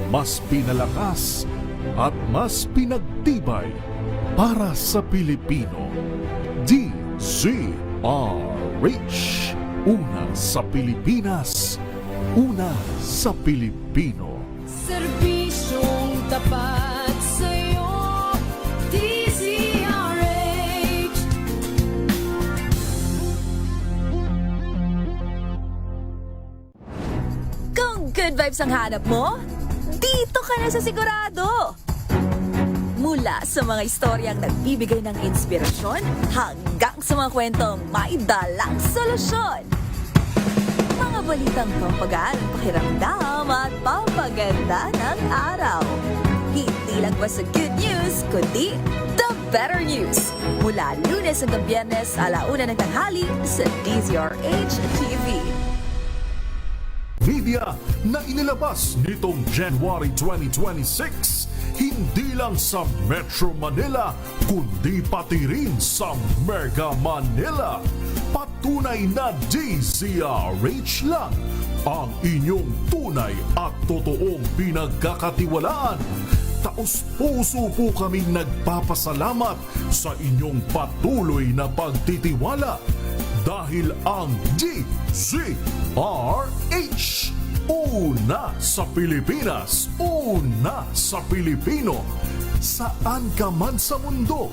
mas pinalakas at mas pinagtibay para sa Pilipino. DZRH. Una sa Pilipinas, una sa Pilipino. Serbisyong tapat sa'yo, DZRH. Kung good vibes ang hanap mo, dito ka na sa sigurado. Mula sa mga istoryang nagbibigay ng inspirasyon hanggang sa mga kwentong may dalang solusyon. Mga balitang pampagaan ang pakiramdam at pampaganda ng araw. Hindi lang ba sa good news, kundi the better news. Mula Lunes hanggang Biyernes, 1:00 ng tanghali sa DZRH TV. Media na inilabas nitong January 2026, hindi lang sa Metro Manila, kundi pati rin sa Mega Manila. Patunay na DZRH lang ang inyong tunay at totoong pinagkakatiwalaan. Taos-puso po kaming nagpapasalamat sa inyong patuloy na pagtitiwala dahil ang DZRH, una sa Pilipinas, una sa Pilipino. Saan ka man sa mundo,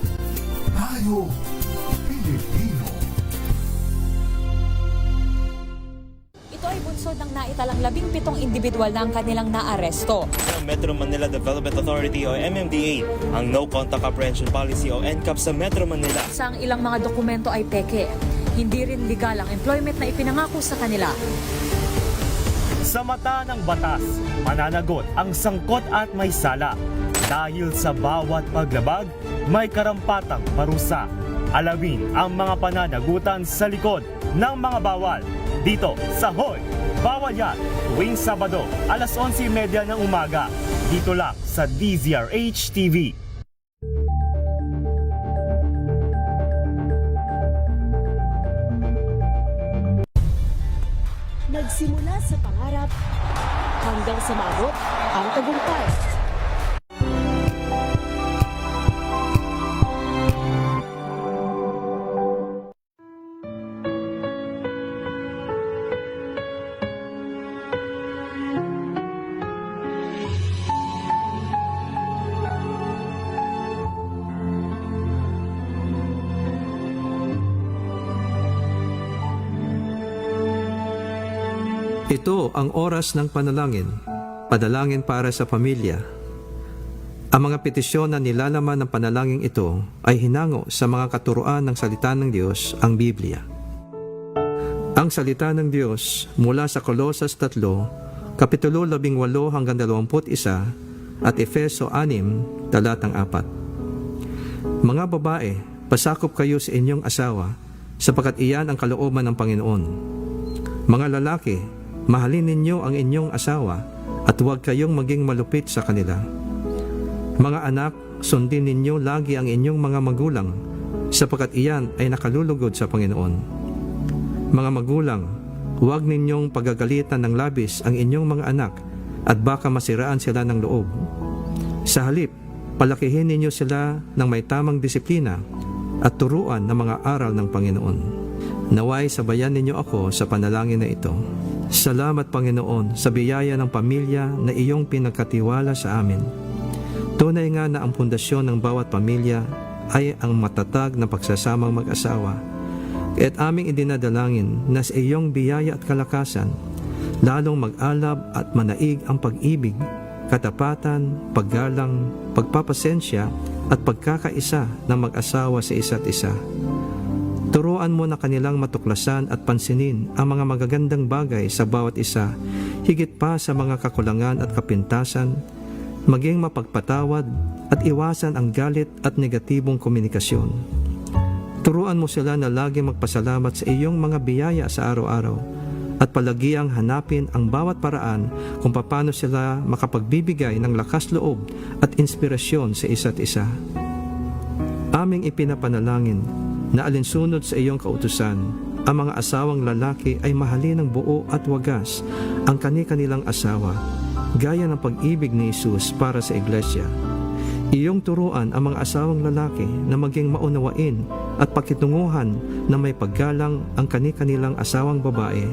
tayo Pilipino. Ito ay bunsod ng naitalang 17 individual na ang kanilang naaresto. Ng Metro Manila Development Authority o MMDA ang No Contact Apprehension Policy o NCAP sa Metro Manila. Sa ang ilang mga dokumento ay peke. Hindi rin legal ang employment na ipinangako sa kanila. Sa mata ng batas, mananagot ang sangkot at may sala. Dahil sa bawat paglabag, may karampatang parusa. Alamin ang mga pananagutan sa likod ng mga bawal. Dito sa Hoy! Bawal Yan! Tuwing Sabado, 11:30 ng umaga. Dito lang sa DZRH TV. Nagsimula sa pangarap hanggang sa maabot ang tagumpay. Ito ang oras ng panalangin, padalangin para sa pamilya. Ang mga petisyon na nilalaman ng panalangin ito ay hinango sa mga katuruan ng salita ng Diyos, ang Biblia. Ang salita ng Diyos mula sa Kolosas 3, Kapitulo 18 hanggang 21 at Efeso 6, talatang 4. Mga babae, pasakop kayo sa inyong asawa, sapagkat iyan ang kalooban ng Panginoon. Mga lalaki, mahalin ninyo ang inyong asawa at huwag kayong maging malupit sa kanila. Mga anak, sundin ninyo lagi ang inyong mga magulang sapagkat iyan ay nakalulugod sa Panginoon. Mga magulang, huwag ninyong pagagalitan ng labis ang inyong mga anak at baka masiraan sila ng loob. Sa halip, palakihin ninyo sila ng may tamang disiplina at turuan ng mga aral ng Panginoon. Naway sabayan ninyo ako sa panalangin na ito. Salamat Panginoon sa biyaya ng pamilya na iyong pinagkatiwala sa amin. Tunay nga na ang pundasyon ng bawat pamilya ay ang matatag na pagsasamang mag-asawa. Kaya't aming idinadalangin na sa iyong biyaya at kalakasan, lalong mag-alab at manaig ang pag-ibig, katapatan, paggalang, pagpapasensya at pagkakaisa ng mag-asawa sa isa't isa. Turuan mo na kanilang matuklasan at pansinin ang mga magagandang bagay sa bawat isa, higit pa sa mga kakulangan at kapintasan, maging mapagpatawad at iwasan ang galit at negatibong komunikasyon. Turuan mo sila na lagi magpasalamat sa iyong mga biyaya sa araw-araw at palagiang hanapin ang bawat paraan kung paano sila makapagbibigay ng lakas loob at inspirasyon sa isa't isa. Aming ipinapanalangin na alinsunod sa iyong kautusan, ang mga asawang lalaki ay mahalin ng buo at wagas ang kani-kanilang asawa, gaya ng pag-ibig ni Jesus para sa iglesia. Iyong turuan ang mga asawang lalaki na maging maunawain at pakitunguhan na may paggalang ang kani-kanilang asawang babae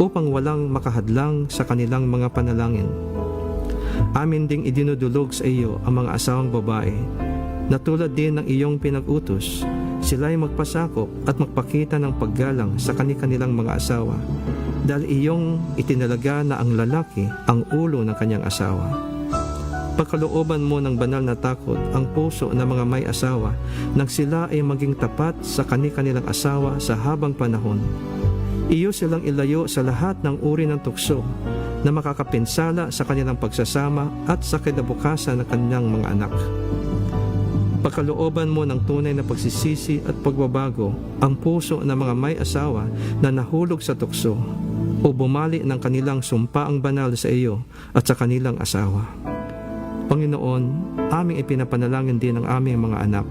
upang walang makahadlang sa kanilang mga panalangin. Amin ding idinudulog sa iyo ang mga asawang babae na tulad din ng iyong pinag-utos, sila'y magpasakop at magpakita ng paggalang sa kani-kanilang mga asawa dahil iyong itinalaga na ang lalaki ang ulo ng kanyang asawa. Pagkalooban mo ng banal na takot ang puso ng mga may asawa nang sila ay maging tapat sa kani-kanilang asawa sa habang panahon. Iyo silang ilayo sa lahat ng uri ng tukso na makakapinsala sa kanilang pagsasama at sa kinabukasan ng kanilang mga anak. Pagkalooban mo ng tunay na pagsisisi at pagbabago ang puso ng mga may asawa na nahulog sa tukso o bumali ng kanilang sumpaang banal sa iyo at sa kanilang asawa. Panginoon, aming ipinapanalangin din ang aming mga anak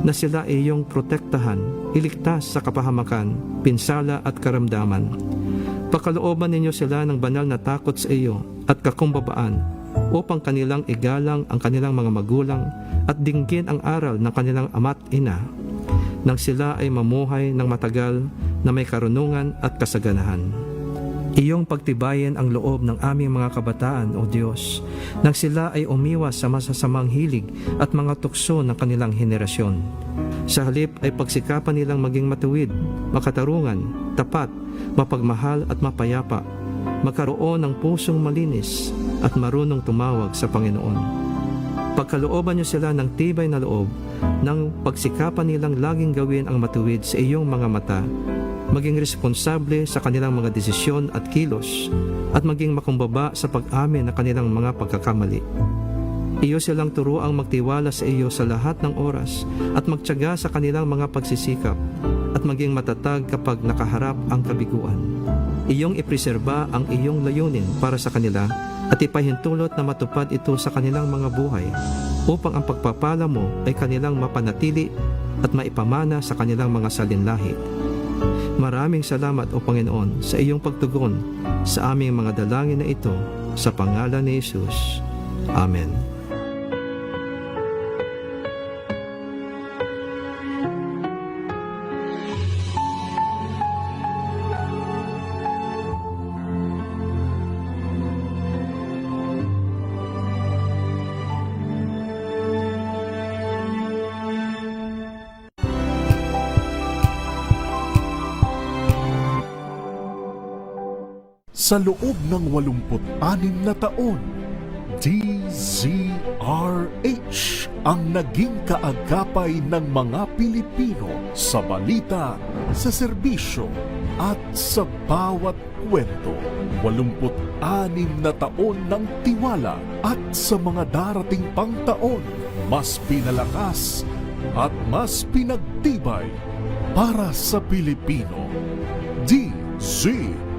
na sila ay iyong protektahan, iligtas sa kapahamakan, pinsala at karamdaman. Pakalooban ninyo sila ng banal na takot sa iyo at kakumbabaan upang kanilang igalang ang kanilang mga magulang at dinggin ang aral ng kanilang ama't ina nang sila ay mamuhay ng matagal na may karunungan at kasaganahan. Iyong pagtibayin ang loob ng aming mga kabataan, O Diyos, nang sila ay umiwas sa masasamang hilig at mga tukso ng kanilang henerasyon. Sa halip ay pagsikapan nilang maging matuwid, makatarungan, tapat, mapagmahal at mapayapa, magkaroon ng pusong malinis at marunong tumawag sa Panginoon. Pagkalooban niyo sila ng tibay na loob, nang pagsikapan nilang laging gawin ang matuwid sa iyong mga mata, maging responsable sa kanilang mga desisyon at kilos, at maging makumbaba sa pag-amin ng kanilang mga pagkakamali. Iyo silang turuang magtiwala sa iyo sa lahat ng oras at magtiyaga sa kanilang mga pagsisikap at maging matatag kapag nakaharap ang kabiguan. Iyong ipreserba ang iyong layunin para sa kanila at ipahintulot na matupad ito sa kanilang mga buhay upang ang pagpapala mo ay kanilang mapanatili at maipamana sa kanilang mga salinlahi. Maraming salamat, O Panginoon, sa iyong pagtugon sa aming mga dalangin na ito sa pangalan ni Jesus. Amen. Sa loob ng 86 na taon, DZRH ang naging kaagapay ng mga Pilipino sa balita, sa serbisyo at sa bawat kwento. 86 na taon ng tiwala at sa mga darating pang taon, mas pinalakas at mas pinagtibay para sa Pilipino. DZRH.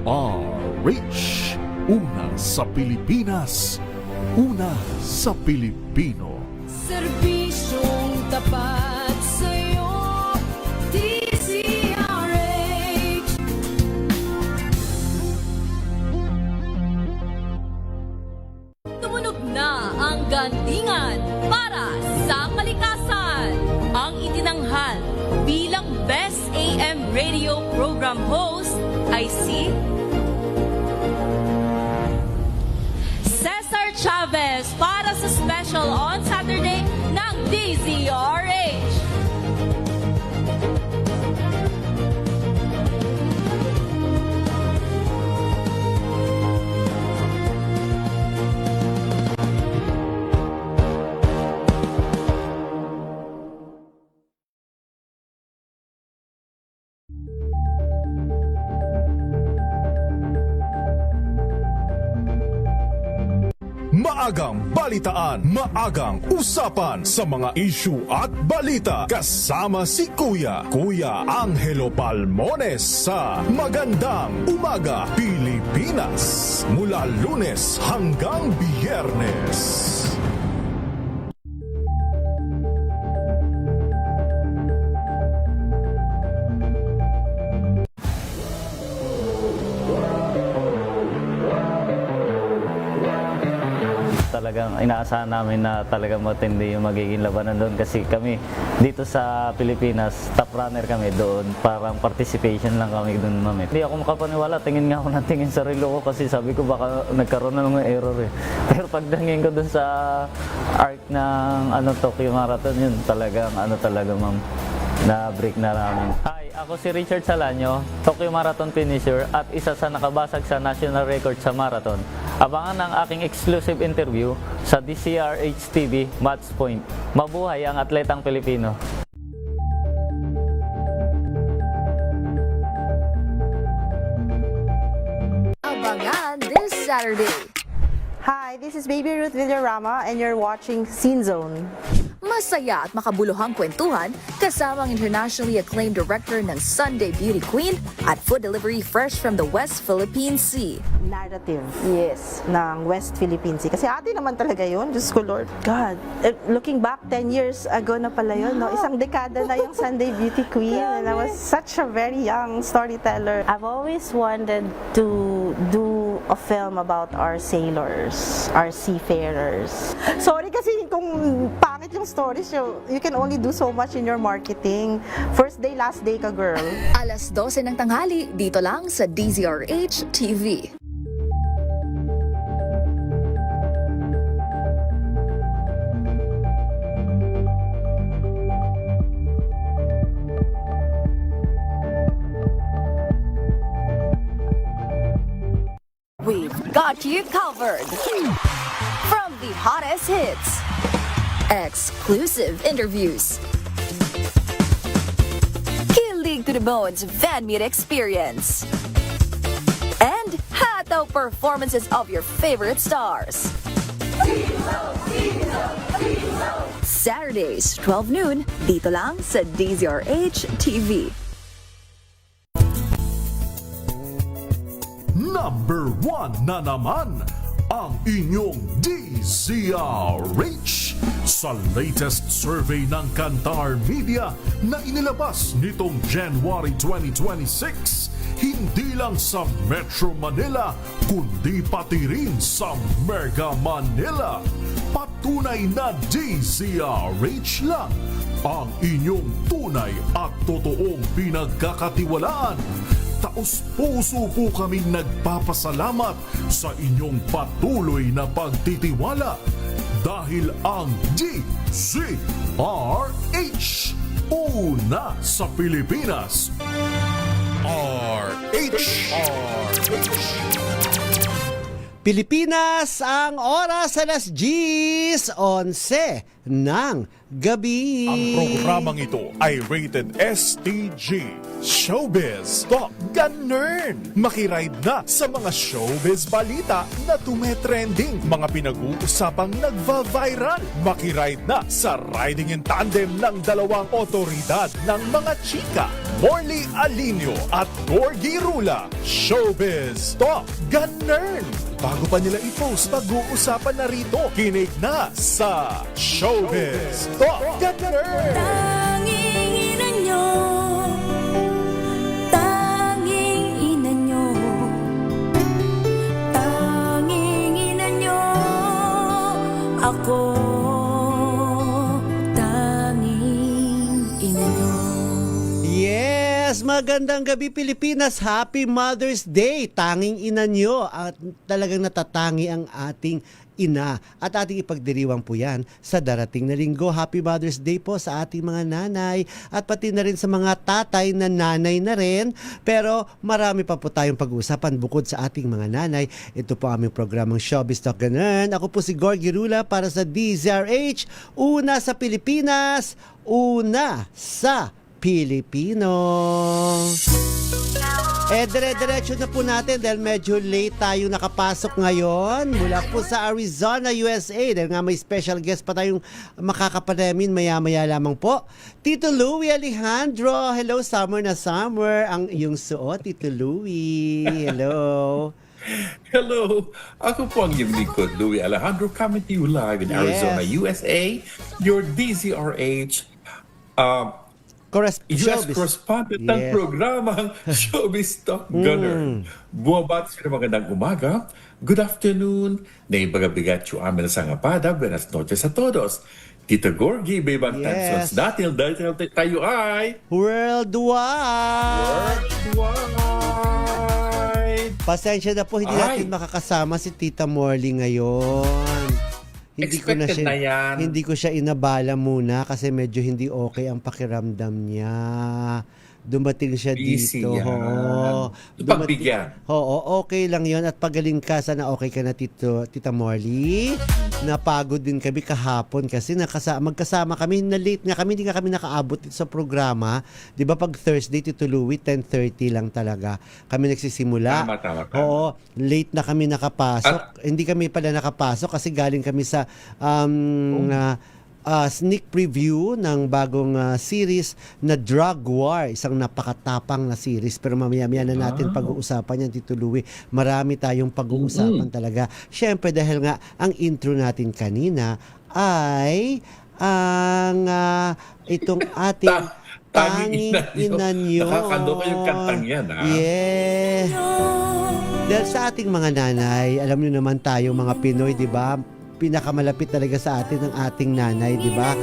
Una sa Pilipinas, una sa Pilipino. Serbisyong tapat sa'yo, DZRH. Tumunog na ang gandingan para sa kalikasan. Ang itinanghal bilang Best AM Radio Program Host ay si Cesar Chavez para sa special on Saturday ng DZRH. Maagang balitaan, maagang usapan sa mga issue at balita. Kasama si Kuya Angelo Palmones sa Magandang Umaga Pilipinas. Mula Lunes hanggang Biyernes. talagang inaasahan namin na talagang matindi yung magiging labanan doon kasi kami dito sa Pilipinas, top runner kami doon. Parang participation lang kami doon, ma'am. Hindi ako makapaniwala, tingin nga ako ng tingin sa relo ko kasi sabi ko baka nagkaroon na ng error eh. Pero pagdangin ko doon sa arc ng Tokyo Marathon, yun talagang ma'am, na break na namin. Hi, ako si Richard Salanyo, Tokyo Marathon finisher at isa sa nakabasag sa national record sa marathon. Abangan ang aking exclusive interview sa DCRH TV Match Point. Mabuhay ang atletang Pilipino. Abangan this Saturday. Hi, this is Baby Ruth Villarama and you're watching Scene Zone. Masaya at makabuluhang kwentuhan kasama ang internationally acclaimed director ng Sunday Beauty Queen at food delivery fresh from the West Philippine Sea. Narrative. Yes. Ng West Philippine Sea. Kasi ate naman talaga yun. Diyos ko, Lord. God. Looking back, 10 years ago na pala yun, no? Isang dekada na yung Sunday Beauty Queen. And I was such a very young storyteller. I've always wanted to do a film about our sailors, our seafarers. Sorry kasi kung pangit yung stories, you can only do so much in your marketing. First day, last day ka, girl. Alas 12 ng tanghali, dito lang sa DZRH TV. We've got you covered. From the hottest hits, exclusive interviews, kilig to the bones fan meet experience, and hataw performances of your favorite stars. Saturdays, 12 noon, dito lang sa DZRH TV. Number 1 na naman ang inyong DZRH sa latest survey ng Kantar Media na inilabas nitong January 2026. Hindi lang sa Metro Manila, kundi pati rin sa Mega Manila. Patunay na DZRH lang ang inyong tunay at totoong pinagkakatiwalaan. Taos-puso po kaming nagpapasalamat sa inyong patuloy na pagtitiwala dahil ang DZRH, una sa Pilipinas. Pilipinas, ang oras alas 10:11 ng gabi. Ang programang ito ay rated STG. Showbiz Talk Ganern. Makiride na sa mga showbiz balita na tumetrending, mga pinag-uusapang nagva-viral. Makiride na sa riding in tandem ng dalawang otoridad ng mga chika, Morley Alinio at Gorgie Rula. Showbiz Talk Ganern. Bago pa nila i-post, pag-uusapan na rito. Kinig na sa Showbiz Talk Ganern. Tanging ina nyo, tanging ina nyo, tanging ina nyo, ako, tanging ina nyo. Yes, magandang gabi Pilipinas. Happy Mother's Day. Tanging ina nyo at talagang natatangi ang ating ina at ating ipagdiriwang po yan sa darating na linggo. Happy Mother's Day po sa ating mga nanay at pati na rin sa mga tatay na nanay na rin. Pero marami pa po tayong pag-uusapan bukod sa ating mga nanay. Ito po aming programang Showbiz Talk Ganern. Ako po si Gorgie Rula para sa DZRH. Una sa Pilipinas, una sa Pilipino. Dire-diretso na po natin dahil medyo late tayo nakapasok ngayon mula po sa Arizona, USA. Dahil nga may special guest pa tayong makakapanamin maya-maya lamang po. Tito Louie Alejandro. Hello, summer na summer. Ang iyong suot, Tito Louie. Hello. Hello, ako po ang iyong lingkod, Louie Alejandro, coming to you live in Arizona, USA. Your DZRH US correspondent ng Yes. programang Showbiz Talk Gunner. Buwabati sa magandang umaga, good afternoon, naibagabigat yung aming sangapada, buenas noches a todos. Tito Gorgie, Bebang Yes. Tansos, dahil tayo ay Worldwide! Pasensya na po, hindi natin Ay. makakasama si Tita Morley ngayon. Expected na yan. Hindi ko siya inabala muna kasi medyo hindi okay ang pakiramdam niya. Dumating siya Busy dito. yan. Oo. Pagbigyan. Oo, okay lang yon at pagaling ka. Sana okay ka na, Tita Morley. Napagod din kami kahapon kasi magkasama kami. Na-late nga kami. Hindi nga kami nakaabot dito sa programa. Di ba pag Thursday, Tito Louie, 10:30 lang talaga kami nagsisimula. Tama. Oo, late na kami nakapasok. Hindi kami pala nakapasok kasi galing kami sa sneak preview ng bagong series na Drug War, isang napakatapang na series, pero mamaya-maya na natin pag-uusapan yan, Tito Louie. Marami tayong pag-uusapan talaga. Siyempre dahil nga ang intro natin kanina ay ang itong ating Tanging Ina Nyo. Nakakando yung kantang yan, ha? Yeah. Dahil sa ating mga nanay, alam niyo naman tayo mga Pinoy, di ba? Pinakamalapit talaga sa atin ng ating nanay, di ba?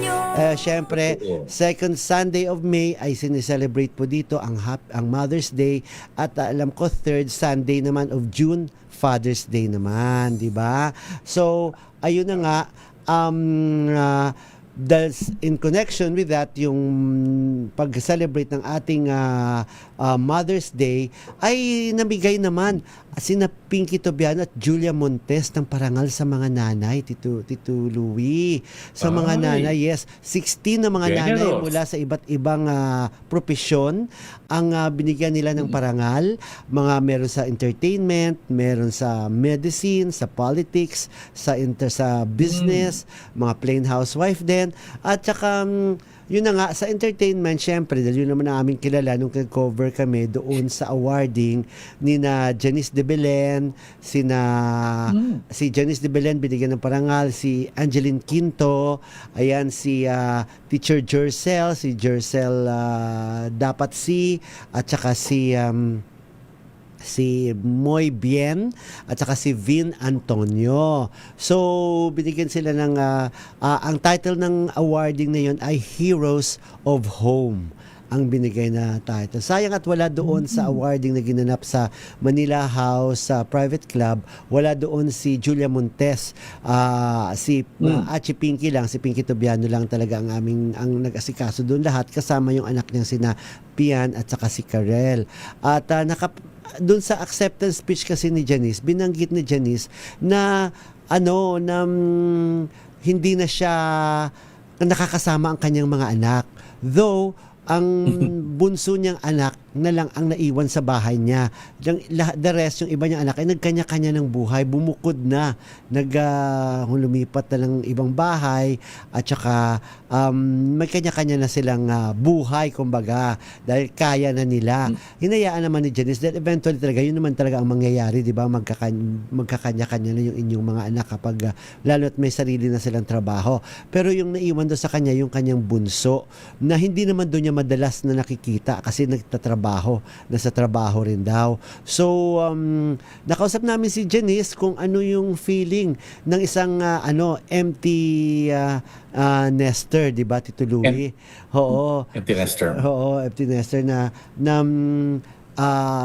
Siyempre, second Sunday of May ay sineselebrate po dito ang Mother's Day at alam ko third Sunday naman of June, Father's Day naman, di ba? So, ayun na nga, in connection with that, yung pag-celebrate ng ating Mother's Day ay namigay naman sina Pinky Tobiano at Julia Montes ng parangal sa mga nanay, Tito Louie. Sa mga nanay, yes. 16 na mga nanay mula sa iba't ibang propesyon ang binigyan nila ng parangal. Meron sa entertainment, meron sa medicine, sa politics, sa business, mga plain housewife din. At saka yun na nga, sa entertainment, syempre, dahil yun naman ang aming kilala nung nag-cover kami doon sa awarding ni na Janice de Belen, si Janice de Belen binigyan ng parangal, si Angeline Quinto, ayan, si Teacher Jercel, Dapat at saka si Moy Bien at saka si Vin Antonio. So, binigyan sila ng ang title ng awarding na yun ay Heroes of Home ang binigay na title. Sayang at wala doon sa awarding na ginanap sa Manila House Private Club, wala doon si Julia Montes, Achi Pinky lang, si Pinky Tobiano lang talaga ang nag-asikaso doon lahat, kasama yung anak niyang sina Pian at saka si Karel. At doon sa acceptance speech kasi ni Janice, binanggit ni Janice na hindi na siya nakakasama ang kanyang mga anak. Though ang bunso niyang anak na lang ang naiwan sa bahay niya. The rest, yung iba niyang anak ay nagkanya-kanya ng buhay, bumukod na, lumipat na ng ibang bahay, at saka may kanya-kanya na silang buhay, kumbaga, dahil kaya na nila. Hinayaan naman ni Janice that eventually talaga, yun naman talaga ang mangyayari, di ba? Magkakanya-kanya na yung inyong mga anak kapag lalo't may sarili na silang trabaho. Pero yung naiwan doon sa kanya, yung kanyang bunso, na hindi naman doon niya madalas na nakikita kasi nasa trabaho rin daw. So, nakausap namin si Janice kung ano yung feeling ng isang empty nester, di ba, Tito Louie? Oo. Empty nester. Oo, empty nester na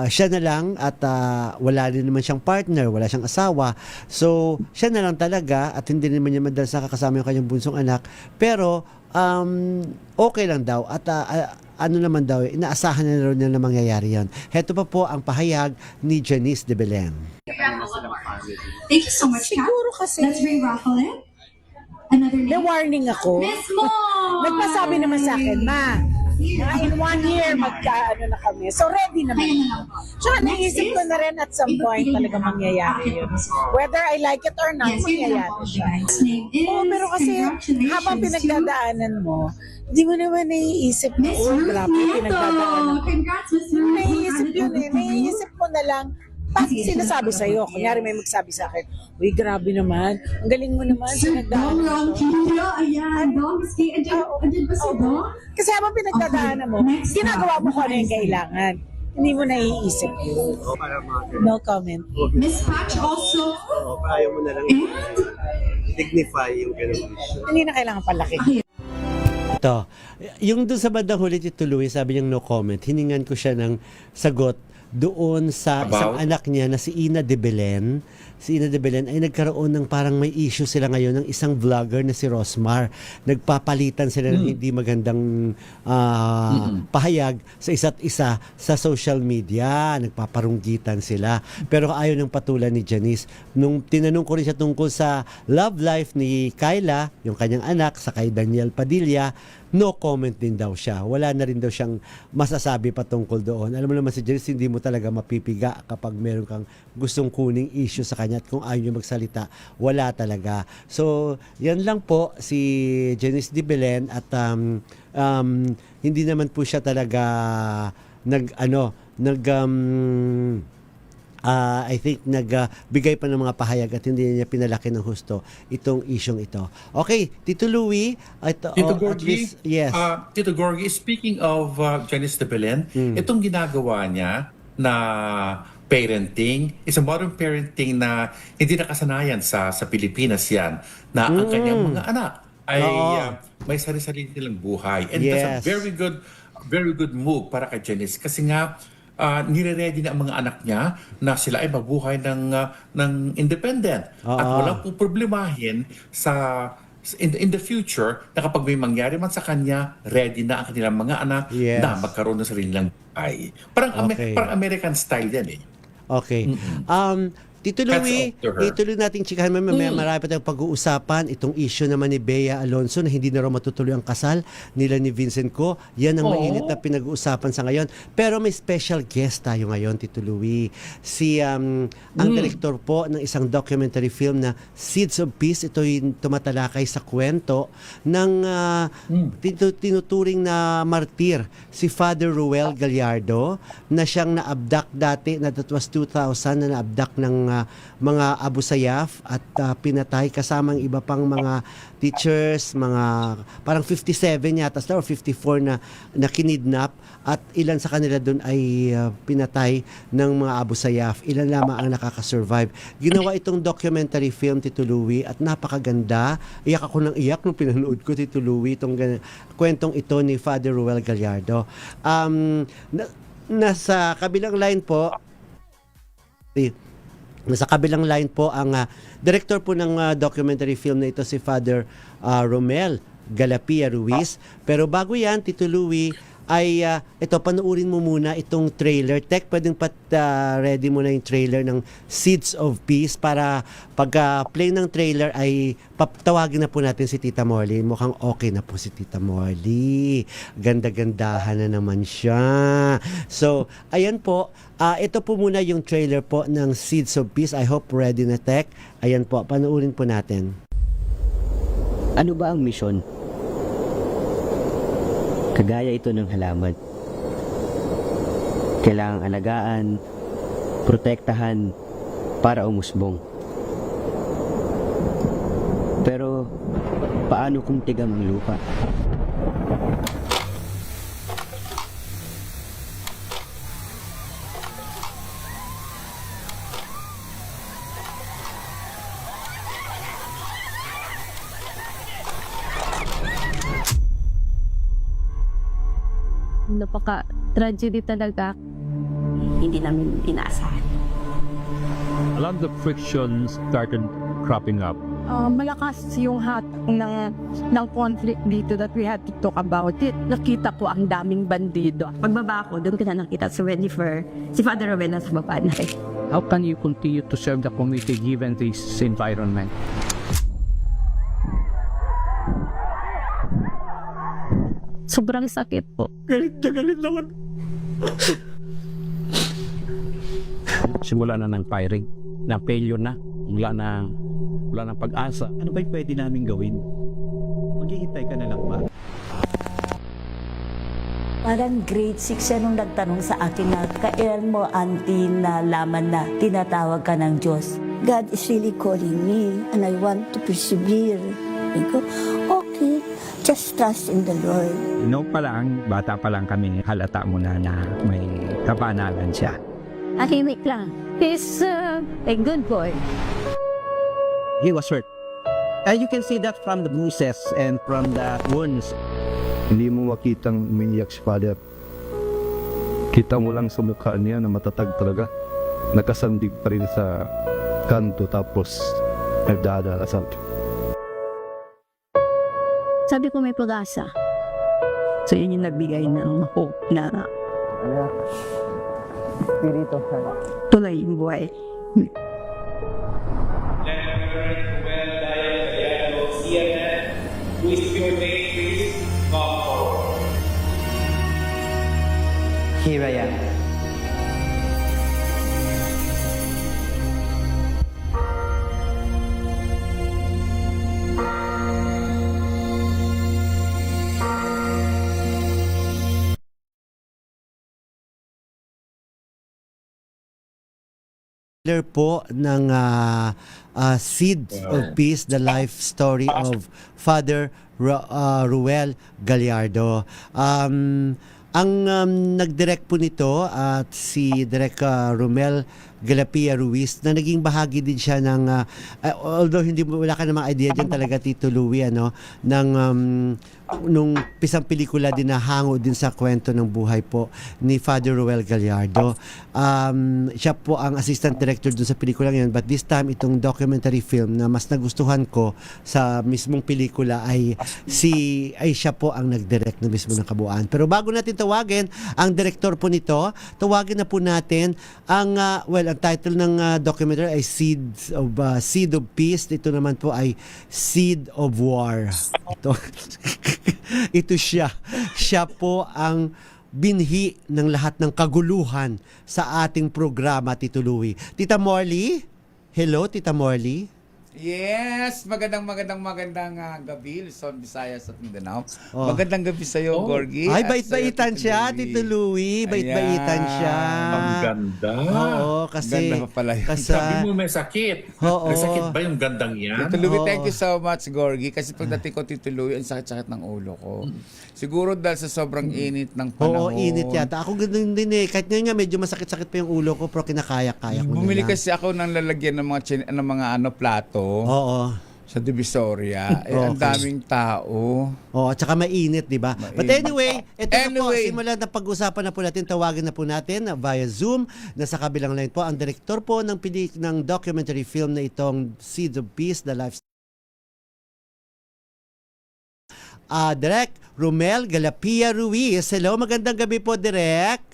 siya na lang at wala rin naman siyang partner, wala siyang asawa. So, siya na lang talaga at hindi naman niya madalas nakakasama yung kanyang bunsong anak. Pero, okay lang daw at naman daw, inaasahan na rin na mangyayari yan. Heto pa po ang pahayag ni Janice de Belen. Thank you so much, Kat. Siguro kasi Let's bring Raffle in. Another may name. warning ako. Miss Mo! Nagpasabi naman sa akin, ma, in 1 year magkaano na kami. So ready naman. Tsaka naisip ko na rin at some point talaga mangyayari yun. Whether I like it or not, Yes, you know. mangyayari siya. His name is. Oo, pero kasi habang pinagdadaanan mo, di mo naman naiisip na, Miss oh, grabe, pinagdadaanan Rumiato! ko. Congrats, Miss Naiisip yun eh. Rumiato. Naiisip mo na lang, Pag sinasabi sa'yo, kunyari may magsabi sa akin, uy, grabe naman, ang galing mo naman sa nagdaan mo to. Ayan, Dong. Andyan ba si Dong? Kasi habang pinagdadaanan mo, ginagawa mo kung ano yung kailangan. Hindi mo naiisip yun. No comment. Miss Patch also. Ayaw mo na lang dignify yung ganun issue. Hindi na kailangan palaki. Ito, yung doon sa bandang huli Tito Louie, sabi niyang no comment, hiningan ko siya ng sagot doon sa isang anak niya na si Ina de Belen. Si Ina de Belen ay nagkaroon ng parang may issue sila ngayon ng isang vlogger na si Rosmar. Nagpapalitan sila ng hindi magandang pahayag sa isa't isa sa social media. Nagpaparunggitan sila. Pero ayaw ng patulan ni Janice. Nung tinanong ko rin siya tungkol sa love life ni Kyla, yung kanyang anak, sa kay Daniel Padilla, no comment din daw siya. Wala na rin daw siyang masasabi patungkol doon. Alam mo naman si Janice, hindi mo talaga mapipiga kapag meron kang gustong kuning issue sa kanya at kung ayaw niyo magsalita, wala talaga. So, yan lang po si Janice de Belen at hindi naman po siya talaga I think nagbigay pa ng mga pahayag at hindi niya pinalaki ng husto itong isyong ito. Okay, Tito Louie, Tito Gorgie, yes. Tito Gorgie, speaking of Janice de Belen, itong ginagawa niya na parenting, is a modern parenting na hindi nakasanayan sa Pilipinas yan, na ang kanyang mga anak ay may sarili-sarili nilang buhay. And that's a very good move para kay Janice kasi nga nire-ready na ang mga anak niya na sila ay mabuhay ng independent at walang problemahin in the future na kapag may mangyari man sa kanya, ready na ang kanilang mga anak na magkaroon ng sariling buhay. Parang American style din eh. Okay. Tito Louie, ituloy natin chikahan mamaya. Marami pa tayong pag-uusapan. Itong issue naman ni Bea Alonso na hindi na raw matutuloy ang kasal nila ni Vincent Co. Yan ang mainit na pinag-uusapan sa ngayon. Pero may special guest tayo ngayon, Tito Louie. Si ang director po ng isang documentary film na Seeds of Peace. Ito yung tumatalakay sa kwento ng tinuturing na martir, si Father Ruel Gallardo, na siyang na-abduct dati, na that was 2000, na na-abduct ng mga Abu Sayyaf at pinatay kasamang iba pang mga teachers, mga parang 57 yata or 54 na kinidnap at ilan sa kanila doon ay pinatay ng mga Abu Sayyaf. Ilan lamang ang nakaka-survive. Ginawa itong documentary film, Tito Louie, at napakaganda. Iyak ako ng iyak nung pinanood ko, Tito Louie, itong kwentong ito ni Father Ruel Gallardo. Nasa kabilang line po ang director po ng documentary film na ito, si Father Romel Galapia Ruiz. Pero bago yan, Tito Louie, ay ito, panoorin mo muna itong trailer. Tek, pwedeng ready mo na yung trailer ng Seeds of Peace para pag-play ng trailer ay tawagin na po natin si Tita Morley. Mukhang okay na po si Tita Morley. Ganda-gandahan na naman siya. So, ayan po. Ito po muna yung trailer po ng Seeds of Peace. I hope ready na, Tek. Ayan po, panoorin po natin. Ano ba ang misyon? Kagaya ito ng halaman. Kailangang alagaan, protektahan, para umusbong. Pero, paano kung tigam ang lupa? Napaka-tragedy talaga. Hindi namin inaasahan. A lot of the frictions started cropping up. Malakas yung hatong ng conflict dito that we had to talk about it. Nakita ko ang daming bandido. Pagbaba ko, doon ko na nakita si Father Ruel na sa baba na rin. How can you continue to serve the community given this environment? Sobrang sakit po. Galit naman. Simula na ng firing, na failure na, wala na pag-asa. Ano ba'y pwede namin gawin? Maghihintay ka na lang ba? Parang grade 6 siya nung nagtanong sa akin na, kailan mo, auntie, na laman na tinatawag ka ng Diyos? God is really calling me and I want to persevere. I go, okay, just trust in the Lord. Pa lang, bata pa lang kami, halata mo na may kapanalan siya. Tahimik lang. He's a good boy. He was hurt. You can see that from the bruises and from the wounds. Hindi mo makitang umiiyak si Father. Kita mo lang sa mukha niya na matatag talaga. Nakasandig pa rin sa kanto tapos nagdadasal. Sabi ko may pag-asa. So yun yung nagbigay ng hope na tuloy yung buhay. Here I am. Po ng Seed of Peace, the life story of Father Ruel Gallardo. Ang nag-direct po nito at si Direk Romel Galapia Ruiz na naging bahagi din siya ng although wala ka namang idea dyan talaga, Tito Louie, ng nung pisang pelikula din na hango din sa kwento ng buhay po ni Father Ruel Gallardo. Siya po ang assistant director dun sa pelikula ngayon, but this time itong documentary film na mas nagustuhan ko sa mismong pelikula ay siya po ang nag-direct na mismo ng kabuuan. Pero bago natin tawagin ang director po nito, tawagin na po natin ang ang title ng documentary ay Seed of Peace. Ito naman po ay Seed of War. Ito siya. Siya po ang binhi ng lahat ng kaguluhan sa ating programa, Tito Louie. Tita Morley? Hello, Tita Morley? Yes, magandang gabi, Luzon, Visayas at Mindanao. Magandang gabi sa iyo, Gorgie. Ay, bait-baitan siya, Tito Louie. Bait-baitan siya. Ang ganda. Oo, kasi ganda pa pala yun. Sabi mo may sakit. Oo. May sakit ba yung gandang yan? Tito Louie, thank you so much, Gorgie. Kasi pagdating ko, Tito Louie, ang sakit-sakit ng ulo ko. Siguro dahil sa sobrang init ng panahon. Oo, init yata. Ako ganun din eh. Kahit nga medyo masakit-sakit pa yung ulo ko, pero kinakaya-kaya ko Bumili na lang. kasi ako ng lalagyan ng mga plato. Oo. Sa Divisoria. Ang daming tao. Oo, at saka mainit, di ba? But anyway, ito na po, Anyway. simulan na pag-usapan na po natin, tawagin na po natin via Zoom. Nasa kabilang line po, ang direktor po ng documentary film na itong Seeds of Peace, The Life. Direk Romel Galapia Ruiz. Hello, magandang gabi po, Direk.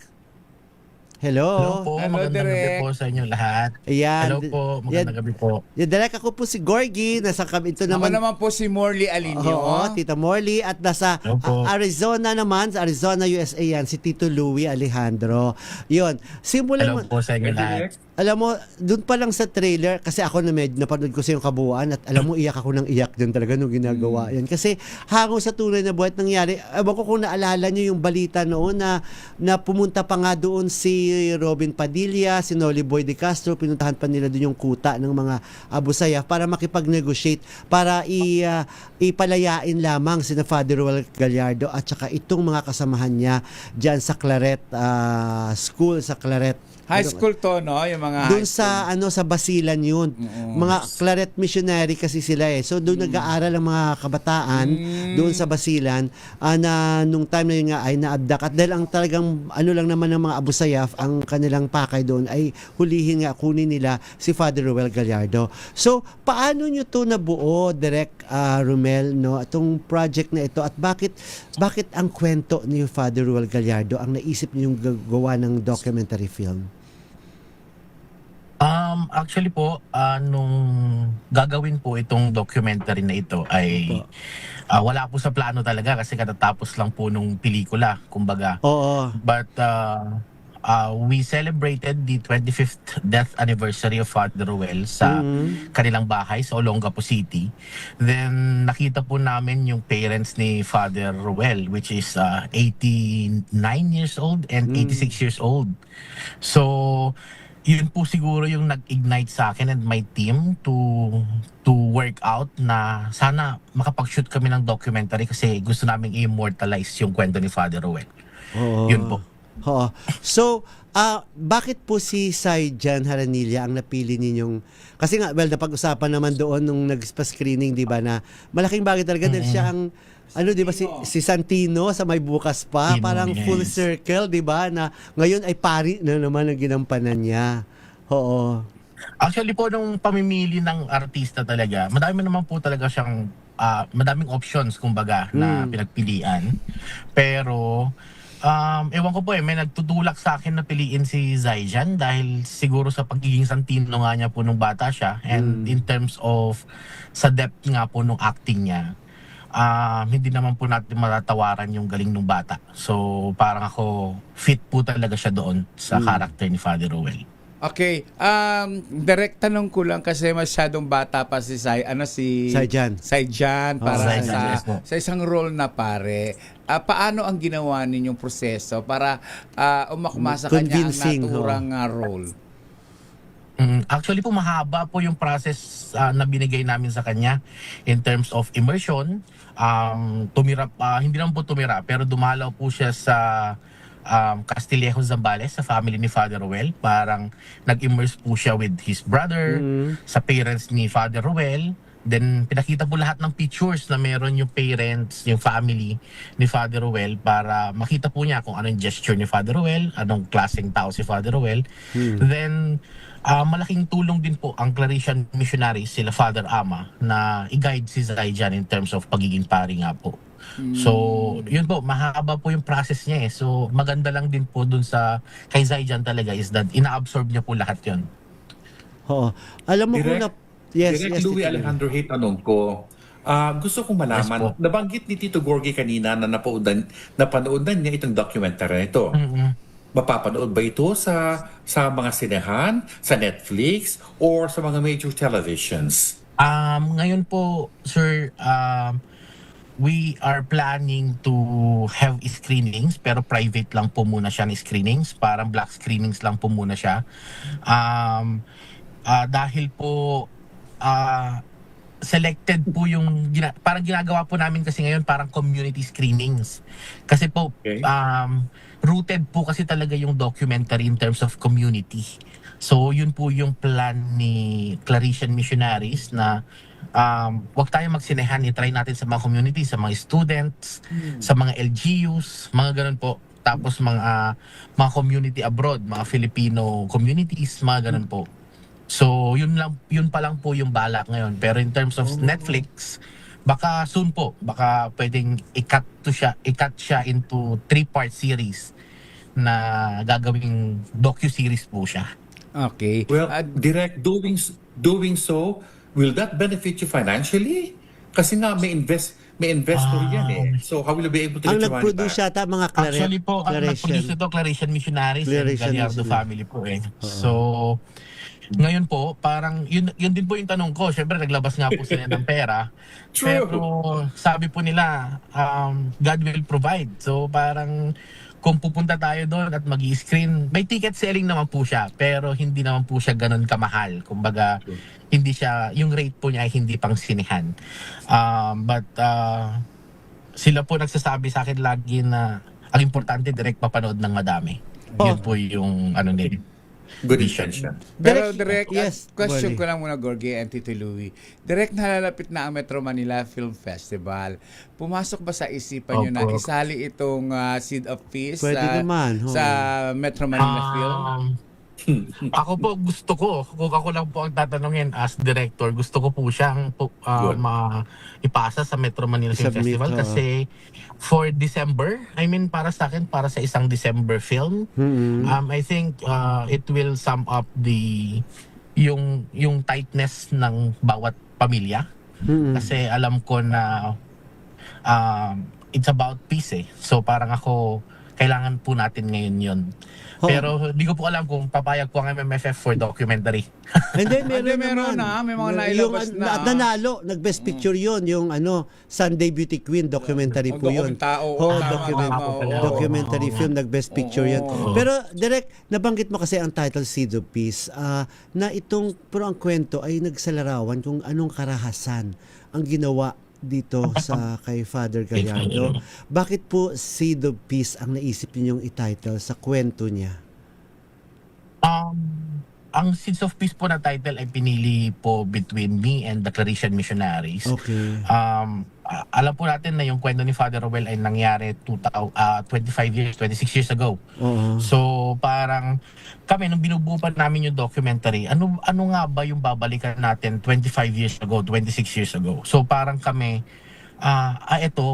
Hello. Hello po, magandang gabi po sa inyo lahat. Ayan. Hello po, magandang gabi po. Direk, ako po si Gorgie. Ito Ako naman po si Morley Alinio. Oo, Tita Morley. At nasa Arizona naman, sa Arizona, USA yan, si Tito Louie Alejandro. Yun. Hello po sa inyo lahat. Alam mo, doon pa lang sa trailer, kasi ako napanood ko sa yung kabuuan at alam mo, iyak ako ng iyak dyan talaga nung ginagawa yan. Kasi hango sa tunay na buhay at nangyari. Ewan ko kung naalala nyo yung balita noon na pumunta pa nga doon si Robin Padilla, si Noli Boy de Castro, pinuntahan pa nila doon yung kuta ng mga Abu Sayyaf para makipag-negotiate, para ipalayain lamang si Father Ruel Gallardo at saka itong mga kasamahan niya dyan sa Claret School, sa Claret High school to, no? Yung mga doon sa sa Basilan yun. Mga Claret missionary kasi sila eh. So doon nag-aaral ang mga kabataan doon sa Basilan na nung time na yun nga ay naabdak. At dahil ang talagang lang naman ng mga Abu Sayyaf, ang kanilang pakay doon ay hulihin nga, kunin nila si Father Ruel Gallardo. So paano nyo to nabuo, Direk Romel, no? Itong project na ito at bakit ang kwento ni Father Ruel Gallardo ang naisip niyo yung gawa ng documentary film? Actually po, nung gagawin po itong documentary na ito ay wala po sa plano talaga kasi katatapos lang po nung pelikula, kumbaga. Oo. But we celebrated the 25th death anniversary of Father Ruel sa kanilang bahay sa Olongapo City. Then nakita po namin yung parents ni Father Ruel, which is 89 years old and 86 years old. So yun po siguro yung nag-ignite sa akin and my team to work out na sana makapag-shoot kami ng documentary kasi gusto namin i-immortalize yung kwento ni Father Ruel. Yun po. Oo. So, bakit po si Saijan Haranilla ang napili ninyong... Kasi nga, well, napag-usapan naman doon nung nag-screening, di ba, na malaking bagay talaga dahil siya ang... Ano, di ba, si Santino sa May Bukas Pa, parang full circle, di ba, na ngayon ay pari na naman ang ginampanan niya. Oo. Actually po, nung pamimili ng artista talaga, madami naman po talaga siyang, madaming options, kumbaga, na pinagpilian. Pero... ewan ko po may nagtutulak sa akin na piliin si Zaijan dahil siguro sa pagiging Santino nga niya po nung bata siya and in terms of sa depth nga po nung acting niya, hindi naman po natin matatawaran yung galing nung bata. So parang ako fit po talaga siya doon sa character ni Father Ruel. Okay, direct tanong ko lang kasi masyadong bata pa si Saijan para sa isang role na pare. Paano ang ginawa ninyong proseso para umakma sa kanya ang naturang role? Actually po mahaba po yung process na binigay namin sa kanya in terms of immersion. Tumira hindi naman po tumira pero dumalaw po siya sa Castillejo Zambales sa family ni Father Ruel. Parang nag-immerse po siya with his brother, sa parents ni Father Ruel. Then pinakita po lahat ng pictures na meron yung parents, yung family ni Father Ruel para makita po niya kung anong gesture ni Father Ruel, anong klaseng tao si Father Ruel. Then malaking tulong din po ang Claretian missionaries, sila Father Ama, na i-guide si Zaijan in terms of pagiging pari nga po. So, yun po, mahaba po yung process niya eh. So, maganda lang din po dun sa kay Zaijan talaga is that ina-absorb niya po lahat yun. Oo. Alam mo kung na... Yes, Louie Alejandro, tanong ko. Gusto kong malaman, nabanggit ni Tito Gorgie kanina na napanood niya itong documentary ito. Mapapanood ba ito sa mga sinehan, sa Netflix, or sa mga major televisions? Ngayon po, sir, we are planning to have screenings pero private lang po muna siya ni screenings, parang black screenings lang po muna siya. Dahil po selected po yung parang ginagawa po namin kasi ngayon parang community screenings. Kasi po rooted po kasi talaga yung documentary in terms of community. So yun po yung plan ni Claretian Missionaries na wag tayong magsinehan, i-try natin sa mga community, sa mga students, sa mga LGUs, mga ganun po. Tapos mga community abroad, mga Filipino communities, mga ganun po. So yun pa lang po yung balak ngayon. Pero in terms of Netflix, baka soon po, baka pwedeng i-cut siya into 3-part series na gagawing docu-series po siya. Okay. Well, direct doing so, will that benefit you financially? Kasi nga may investor yan eh. So how will you be able to ang get your money nag-produce back? yata mga Actually po, ang nag-produce ito, Claretian Missionaries and Gallardo family po eh. So, ngayon po, parang yun din po yung tanong ko. Siyempre, naglabas nga po sila ng pera. Pero sabi po nila, God will provide. So parang kung pupunta tayo doon at mag-i-screen, may ticket selling naman po siya, pero hindi naman po siya ganun kamahal. Kumbaga, hindi siya, yung rate po niya ay hindi pang sinihan. But sila po nagsasabi sa akin lagi na ang importante direct mapanood ng madami. Yun po yung ano nila. Good intention. Pero direct, question ko lang muna, Gorgie and Tito Louie. Direct nalalapit na ang Metro Manila Film Festival. Pumasok ba sa isipan nyo na isali itong Seed of Peace sa Metro Manila Film? Ako po gusto ko, kung ako lang po ang tatanungin as director, gusto ko po siyang ipasa sa Metro Manila Film Festival kasi for December, I mean para sa akin, para sa isang December film, I think it will sum up yung tightness ng bawat pamilya. Kasi alam ko na it's about peace eh. So parang ako kailangan po natin ngayon yun. Pero di ko po alam kung papayag po ang MMFF for documentary. Hindi, meron na. May mga nailabas yung, na. Nanalo, nag-best picture yun. Yung Sunday Beauty Queen documentary po yun. Documentary film, nag-best picture yun. Pero direct, nabanggit mo kasi ang title Seed of Peace, na itong, pero ang kwento ay nagsalarawan kung anong karahasan ang ginawa dito sa kay Father Gallardo. Bakit po Seed of Peace ang naisip ninyong i-title sa kwento niya? Ang Seeds of Peace po na title ay pinili po between me and the Claretian Missionaries. Okay. Alam po natin na yung kwento ni Father Rowell ay nangyari 26 years ago. So parang kami nung binubuo pa namin yung documentary, ano nga ba yung babalikan natin 25 years ago, 26 years ago. So parang kami ito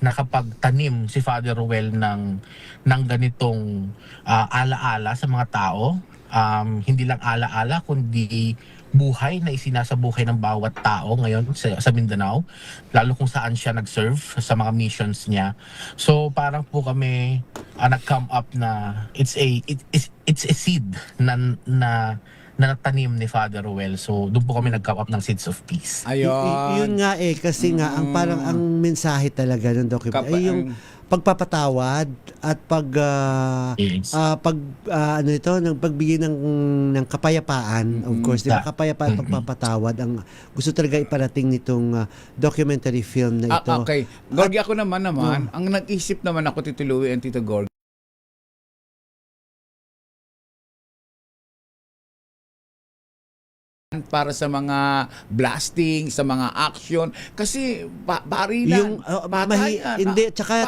nakapagtanim si Father Rowell ng ganitong alaala sa mga tao. Hindi lang alaala kundi buhay na isinasabuhay ng bawat tao ngayon sa Mindanao, lalo kung saan siya nag-serve sa mga missions niya. So parang po kami nag-come up na it's a seed na natanim ni Father Rowell. So doon po kami nag-come up ng Seeds of Peace. Yun nga kasi nga ang parang ang mensahe talaga ng document ay yung pagpapatawad at pagbigay ng kapayapaan, of course, di ba? Kapayapaan, pagpapatawad ang gusto talaga iparating nitong documentary film na ito. Okay. Gorgie, ako naman, ang nag-isip naman ako, Tito Louie and Tito Gorgie, para sa mga blasting, sa mga action, kasi barilan, hindi, tsaka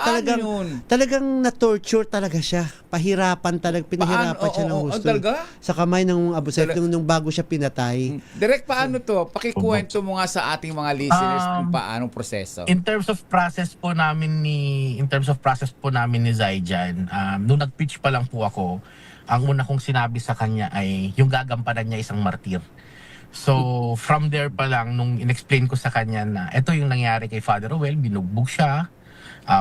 talagang na-torture talaga siya, pinahirapan siya ng gusto sa kamay ng Abu Sayyaf nung bago siya pinatay. Direct, paano to? Pakikwento mo nga sa ating mga listeners kung paanong proseso. In terms of process po namin ni Zaijan, nung nag-pitch pa lang po ako, ang una kong sinabi sa kanya ay yung gagampanan niya isang martir. So, from there pa lang, nung in-explain ko sa kanya na ito yung nangyari kay Father Rowell, binugbog siya,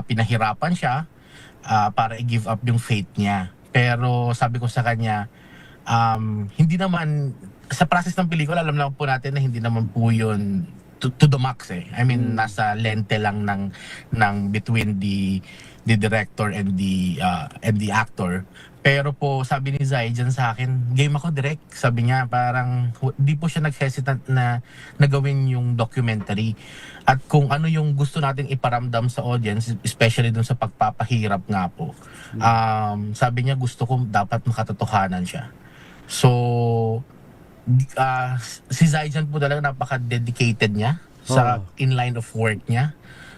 pinahirapan siya para i-give up yung faith niya. Pero sabi ko sa kanya, hindi naman, sa process ng pelikula, alam lang po natin na hindi naman po yun to the max eh. I mean, nasa lente lang ng between the director and the actor. Pero po, sabi ni Zai dyan sa akin, game ako direct. Sabi niya, parang di po siya nag-hesitant na gawin yung documentary. At kung ano yung gusto nating iparamdam sa audience, especially dun sa pagpapahirap nga po, sabi niya, gusto ko dapat makatotohanan siya. So, si Zai dyan po talaga napaka-dedicated niya sa in-line of work niya.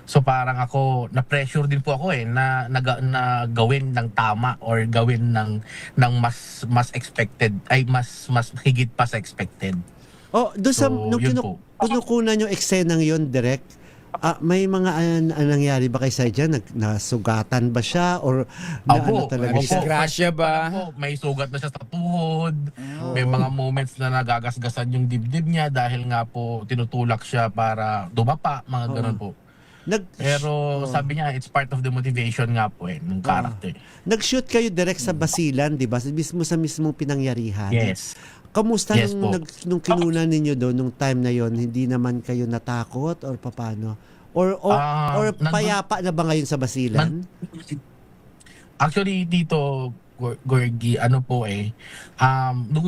So parang ako, na-pressure din po ako na gawin ng tama or gawin ng mas expected, ay mas higit pa sa expected. Doon sa nung kinukunan yung eksenang yun, direct, may mga nangyari ba kay Sajan? Nasugatan ba siya? Or talaga siya? Disgrasya ba? May sugat na siya sa tuhod. May mga moments na nagagasgasan yung dibdib niya dahil nga po tinutulak siya para dumapa, mga ganun po. Pero sabi niya, it's part of the motivation nga po ng character. Nag-shoot kayo direct sa Basilan, di ba? Mismo sa mismong pinangyarihan. Yes. Kamusta nung kinunan ninyo doon, nung time na yon? Hindi naman kayo natakot or paano? Or payapa na ba ngayon sa Basilan? Actually, dito, Gorgie, nung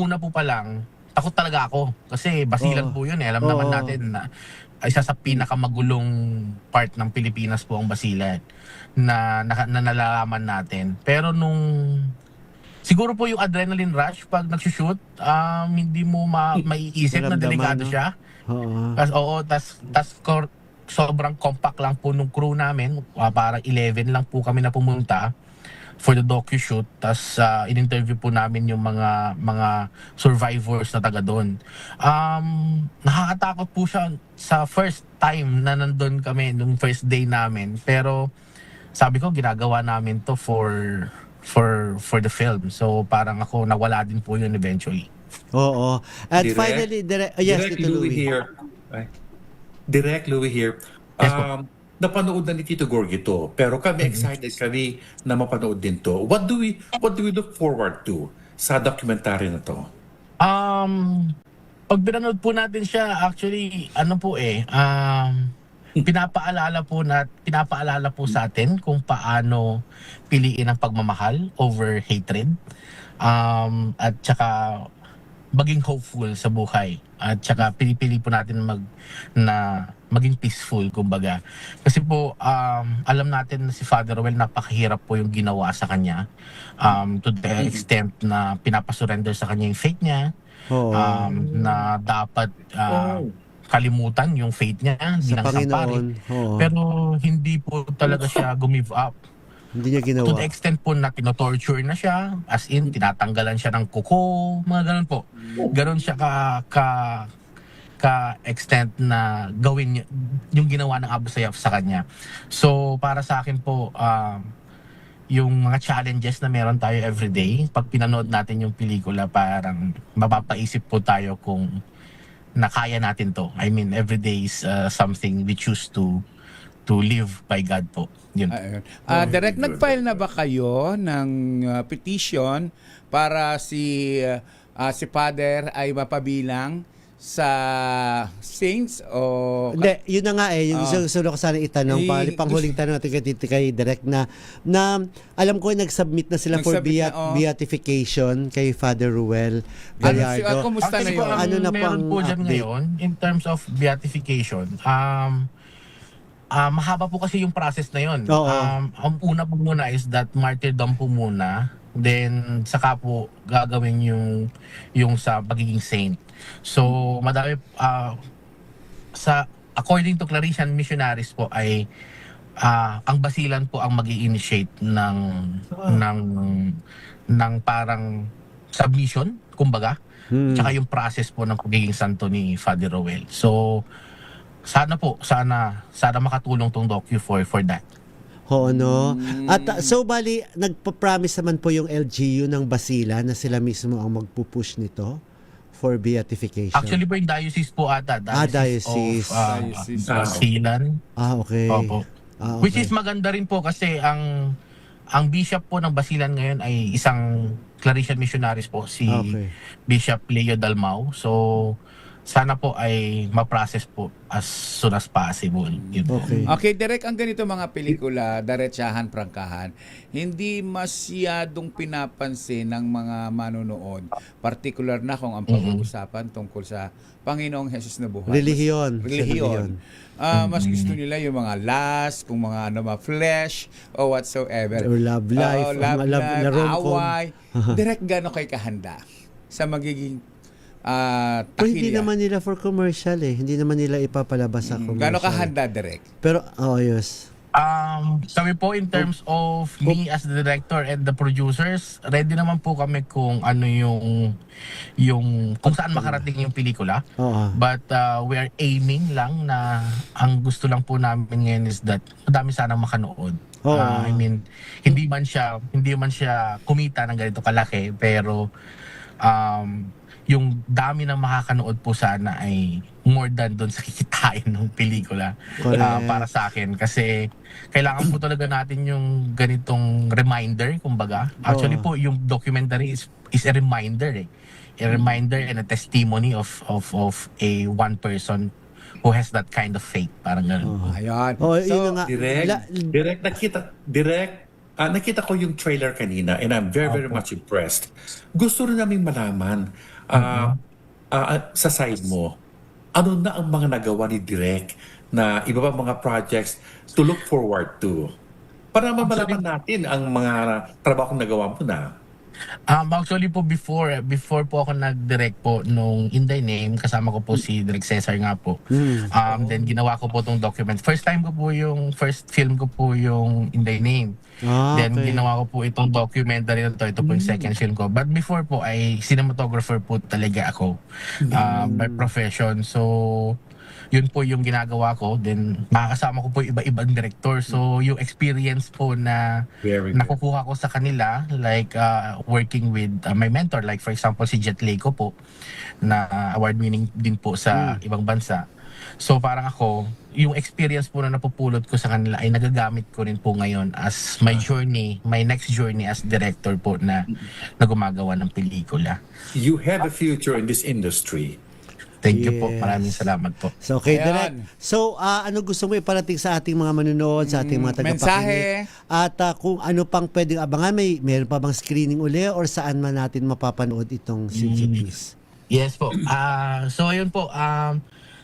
una po pa lang, takot talaga ako. Kasi Basilan po yun Alam naman natin na isa sa pinakamagulong part ng Pilipinas po ang Basilan na nalalaman natin. Pero siguro po yung adrenaline rush pag nagsushoot, hindi mo maiisip na delikado siya. Tas sobrang compact lang po nung crew namin, parang 11 lang po kami na pumunta for the docu-shoot. Tas in-interview po namin yung mga survivors na taga doon. Nakakatakot po siya sa first time na nandun kami, nung first day namin. Pero sabi ko, ginagawa namin to for the film. So parang ako, nawala din po yun eventually. Oo. And finally, Direct Louie here. Direct Louie here. Yes, napanood na ni Tito Gorgie to, pero kami excited kami na mapanood din to. What do we look forward to sa documentary na to? Pag pinanood po natin siya, actually, pinapaalala po sa atin kung paano piliin ang pagmamahal over hatred. At saka maging hopeful sa buhay. At saka pinipili po natin maging peaceful, kumbaga. Kasi po, alam natin na si Father Rowell, napakahirap po yung ginawa sa kanya. To the extent na pinapasurrender sa kanya yung faith niya. Na dapat kalimutan yung faith niya bilang sampari. Pero hindi po talaga siya gumive up. Hindi niya ginawa. To the extent po na tinotorture na siya, as in, tinatanggalan siya ng kuko, mga ganun po. Ganun siya ka-extent na gawin yung ginawa ng Abu Sayyaf sa kanya. So, para sa akin po, yung mga challenges na meron tayo everyday, pag pinanood natin yung pelikula, parang mapapaisip po tayo kung nakaya natin to. I mean, everyday is something we choose to live by God po. Yun. Direct, nag-file na ba kayo ng petition para si Father ay mapabilang sa saints o... Hindi, yun na nga yung gusto ko sana itanong, panghuling tanong natin kay Direk na alam ko nag-submit na sila for beatification kay Father Rowell Gallardo. Kumusta na yun? Ano na meron po dyan ngayon, in terms of beatification, mahaba po kasi yung process na yun. Ang una po muna is that martyrdom po muna, then saka po gagawin yung sa pagiging saint. So madami according to Claretian missionaries po ay ang basilan po ang magi-initiate ng parang submission, kumbaga. Tsaka yung process po ng pagiging santo ni Father Rowell. So sana makatulong tong docu for that. Oo, no? At so bali, nagpa-promise naman po yung LGU ng Basilan na sila mismo ang magpupush nito for beatification. Actually po yung diocese po ata. Diocese. Basilan. Okay. Opo. Which is maganda rin po kasi ang bishop po ng Basilan ngayon ay isang Claretian missionaries po, si Bishop Leo Dalmau. So, sana po ay ma-process po as soon as possible. Okay, Direk, ang ganito mga pelikula, diretsahan, prangkahan, hindi masyadong pinapansin ng mga manonood. Particular na kung ang pag-uusapan tungkol sa Panginoong Jesus na buhay. Relihiyon. Mas gusto nila yung mga lust, kung mga flesh, o whatsoever. Or love life. Away. Direk, gano'n kay kahanda sa magiging pero hindi naman nila for commercial hindi naman nila ipapalabas sa commercial. Gano'n kahanda, Direk? Pero, yes. Kami po in terms of me as the director and the producers, ready naman po kami kung ano yung kung saan makarating yung pelikula. But we are aiming lang na ang gusto lang po namin ngayon is that madami sanang makanood. I mean, hindi man siya kumita ng ganito kalaki, pero yung dami ng makakanood po sana ay more than doon sa kikitain ng pelikula para sa akin. Kasi kailangan po talaga natin yung ganitong reminder, kumbaga. Actually po, yung documentary is a reminder A reminder and a testimony of a one person who has that kind of faith. Parang gano'n. Ayan. Nakita ko yung trailer kanina and I'm very much impressed. Gusto rin namin malaman sa side mo, ano na ang mga nagawa ni Direk na iba pa mga projects to look forward to? Para malaman natin ang mga trabahong nagawa mo na. Actually po before po ako nag-direct po nung In Thy Name, kasama ko po si Direk Cesar nga po. Then ginawa ko po tong document. First film ko po yung In Thy Name. Then ginawa ko po itong documentary na ito po yung second film ko. But before po ay cinematographer po talaga ako by profession. So yun po yung ginagawa ko. Then makakasama ko po iba-ibang director. So yung experience po na nakukuha ko sa kanila, like working with my mentor, like for example si Jet Leco po, na award winning din po sa ibang bansa. So parang ako, yung experience po na napupulot ko sa kanila ay nagagamit ko rin po ngayon as my journey, my next journey as director po na gumagawa ng pelikula. You have a future in this industry. Thank you po. Maraming salamat po. So, okay, Ayan. Direk. So, ano gusto mo iparating sa ating mga manunood, sa ating mga tagapakinig? mensahe. At kung ano pang pwedeng abangan, meron pa bang screening uli or saan man natin mapapanood itong Seeds of Peace? Yes po. So ayun po,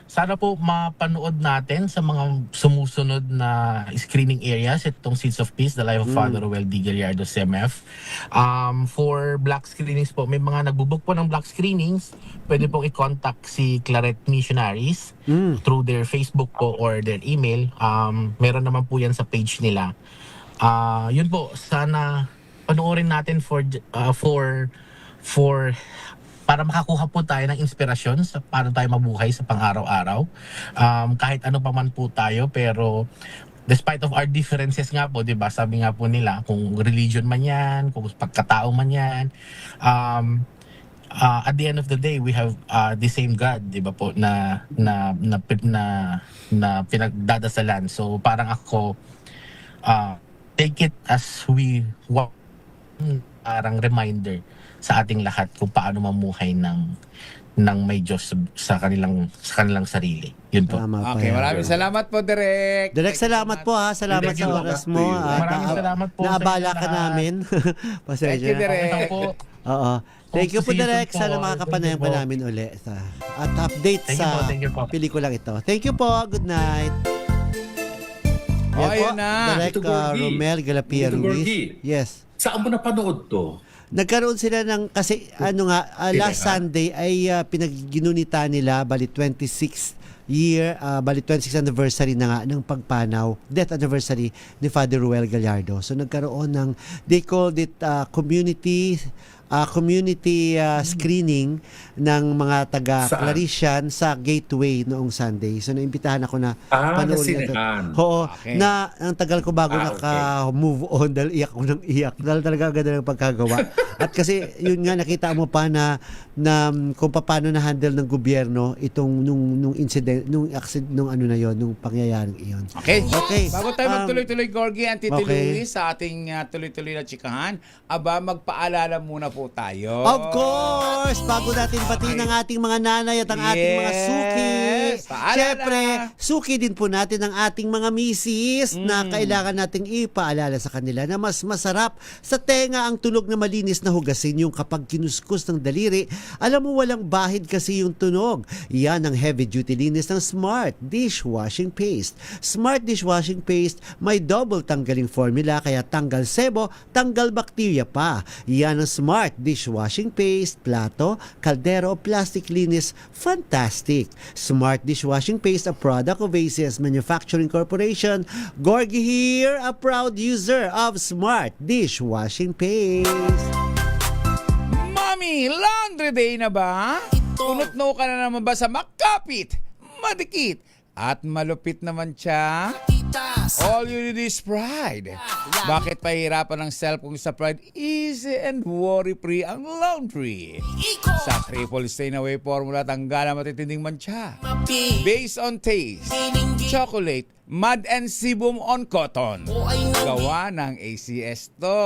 sana po mapanood natin sa mga sumusunod na screening areas itong Seeds of Peace, The Life of Father Ruel D. Gallardo, CMF. For black screenings po, may mga nagbubook po ng black screenings. Pwede pong i-contact si Claret Missionaries through their Facebook po or their email. Meron naman po yan sa page nila. Yun po, sana panoorin natin for para makakuha po tayo ng inspirasyon sa paano tayo mabuhay sa pang-araw-araw. Kahit ano pa man po tayo, pero despite of our differences nga po, 'di ba? Sabi nga po nila, kung religion man 'yan, kung pagkatao man 'yan, at the end of the day, we have the same God, 'di ba po, na pinagdadasalan. So parang ako take it as we want, parang reminder sa ating lahat kung paano mamuhay ng may Diyos sa kanilang sarili. Yun po. Okay, maraming salamat po, Direk. Direk, salamat po ha. Salamat sa oras mo. Maraming salamat po. Naabala ka namin. Pasensya. Thank you, Direk. Oo. Thank you po, See you Direk. soon po. Sana makakapanayan pa namin uli. At update sa pelikulang ito. Thank you po. Good night. Oh, Yan po, ayun na. Direk Tito Gorgie. Romel Galapia Tito Ruiz. Gorgie. Yes. Saan mo napanood to? Nagkaroon sila ng, kasi last Sunday ay pinagginunita nila, bali 26th year, bali 26th anniversary na nga ng pagpanaw, death anniversary ni Father Ruel Gallardo. So nagkaroon ng, they called it community screening ng mga taga Clarician sa Gateway noong Sunday. So naimbitahan ako na panoorin nasinehan. Oo, Okay. na ang tagal ko bago naka-move on dahil iyak ko ng iyak. Dahil talaga ganda ng pagkagawa. At kasi yun nga nakita mo pa na kung paano na-handle ng gobyerno itong nung incident, nung ano na yon, nung pangyayaring iyon. Okay. Okay. Bago tayo magtuloy-tuloy, Gorgie and Tito Okay. Louie, sa ating tuloy-tuloy na chikahan, magpaalala muna po tayo. Of course! Bago natin batiin ang ating mga nanay at ang ating mga suki. Paalala. Siyempre, suki din po natin ang ating mga misis na kailangan nating ipaalala sa kanila na mas masarap sa tenga ang tunog na malinis na hugasin yung kapag kinuskus ng daliri. Alam mo, walang bahid kasi yung tunog. Yan ang heavy duty linis ng Smart Dishwashing Paste. Smart Dishwashing Paste may double tanggaling formula kaya tanggal sebo, tanggal bakterya pa. Yan ang Smart Dishwashing Paste, plato, kaldero o plastic linis, fantastic. Smart Dishwashing Paste, a product of ACS Manufacturing Corporation. Gorgie here, a proud user of Smart Dishwashing Paste. Mami, laundry day na ba? Tunot-no ka na naman ba sa makapit, madikit, at malupit naman siya? All you need is Pride. Bakit pahirapan ng cellphone sa Pride? Easy and worry-free ang laundry. Sa triple stain away formula, tanggalan matitinding mancha. Based on taste, chocolate, mud and sebum on cotton. Gawa ng ACS to.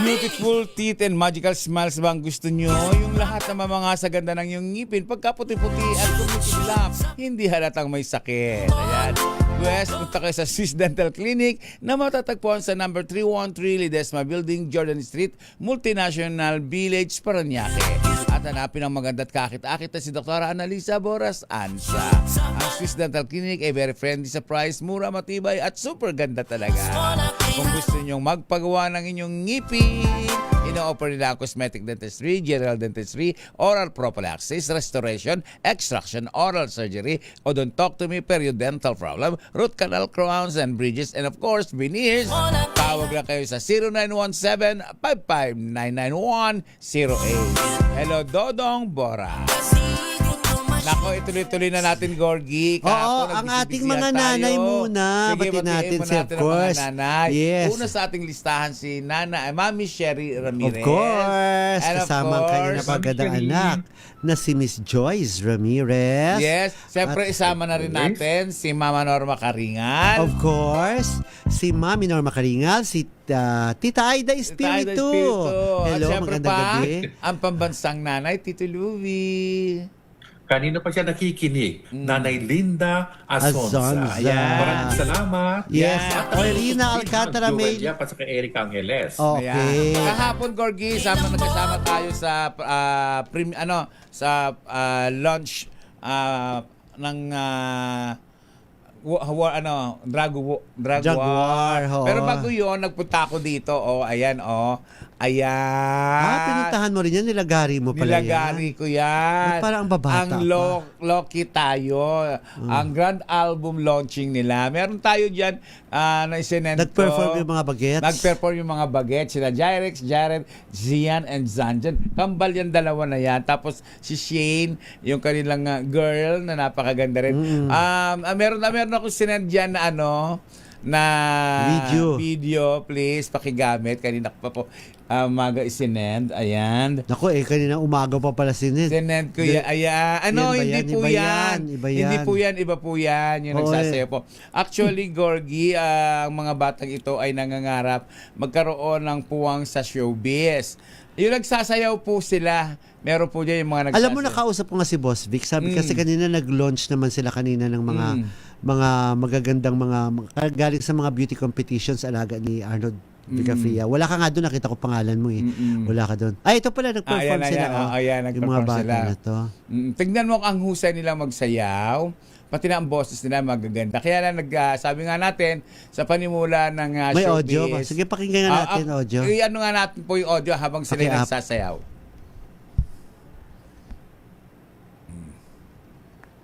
Beautiful teeth and magical smiles ba ang gusto nyo? Yung lahat na mamanga sa ganda ng iyong ngipin, pagka puti-puti at kumikislap, hindi halatang may sakit. Ayan. West, punta kayo sa Swiss Dental Clinic na matatagpuan sa number 313 Ledesma Building, Jordan Street, Multinational Village, Parañaque. At hanapin ang maganda at kakit-akit na si Dr. Annalisa Boras Ansa. Ang Swiss Dental Clinic ay very friendly sa price, mura, matibay at super ganda talaga. Kung gusto ninyong magpagawa ng inyong ngipin, ino-offer nila ang cosmetic dentistry, general dentistry, oral prophylaxis, restoration, extraction, oral surgery, odontotomy, periodontal problem, root canal, crowns and bridges, and of course, veneers. Tawag lang kayo sa 0917-5599108. Hello, Dodong Bora. Nako, ituloy-tuloy na natin, Gorgie. Oo, ang ating mga nanay muna. Sige, Batiin natin batiin si, muna of natin ang course. mga nanay. Yes. Una sa ating listahan si Mami Sherry Ramirez. Of course. And of Kasama ang kanyang course, napagandang anak na si Miss Joyce Ramirez. Yes. Siyempre, isama na rin natin si Mama Norma Karingal. Of course, si Mami Norma Karingal, si Tita Aida Espiritu. At Hello, siyempre magandang pa, gabi. ang pambansang nanay, Tito Louie. Kanina pa siya nakikinig. Nanay Linda Azonza. Azonza. Ayan. Maraming salamat. Yes. At Irina Alcantara may... At saka Eric Angeles. Okay. Ayan. Kahapon, Gorgie, nagkasama tayo sa launch ng Jaguar. Oo. Pero bago yun, nagpunta ako dito. Ayan. Pinuntahan mo rin yan, nilagari mo pala Nilagari ko yan. Parang ang babata ang Loki tayo. Ang grand album launching nila. Meron tayo dyan na isinento. Nag-perform yung mga bagets. Nag-perform yung mga bagets. Sila Gyrex, Jared, Zian, and Zanjan. Kambal yan, dalawa na yan. Tapos si Shane, yung kanilang girl na napakaganda rin. Meron ako sinend dyan na video, please, pakigamit. Kanina ko pa po umaga isinend. Ayan. Naku, kanina umaga pa pala sinend. Sinend ko yan. Ayan. Hindi po yan. Iba po yan. Yung nagsasayaw po. Actually, Gorgie, ang mga batang ito ay nangangarap magkaroon ng puwang sa showbiz. Yung nagsasayaw po sila, meron po dyan yung mga nagsasayaw. Alam mo, nakausap ko nga si Boss Vic. Sabi kasi kanina nag-launch naman sila kanina ng mga magagandang mga galing sa mga beauty competitions alaga ni Arnold Vicafria. Wala ka nga doon, nakita ko pangalan mo eh. Wala ka doon. Ito pala, nag-perform sila. Yung mga bata sila na to. Tignan mo ang husay nila magsayaw. Pati na ang boses nila magaganda. Kaya lang sabi nga natin sa panimula ng may showbiz. audio ba? Sige, pakinggan nga natin audio. Ano nga natin po yung audio habang sila nagsasayaw.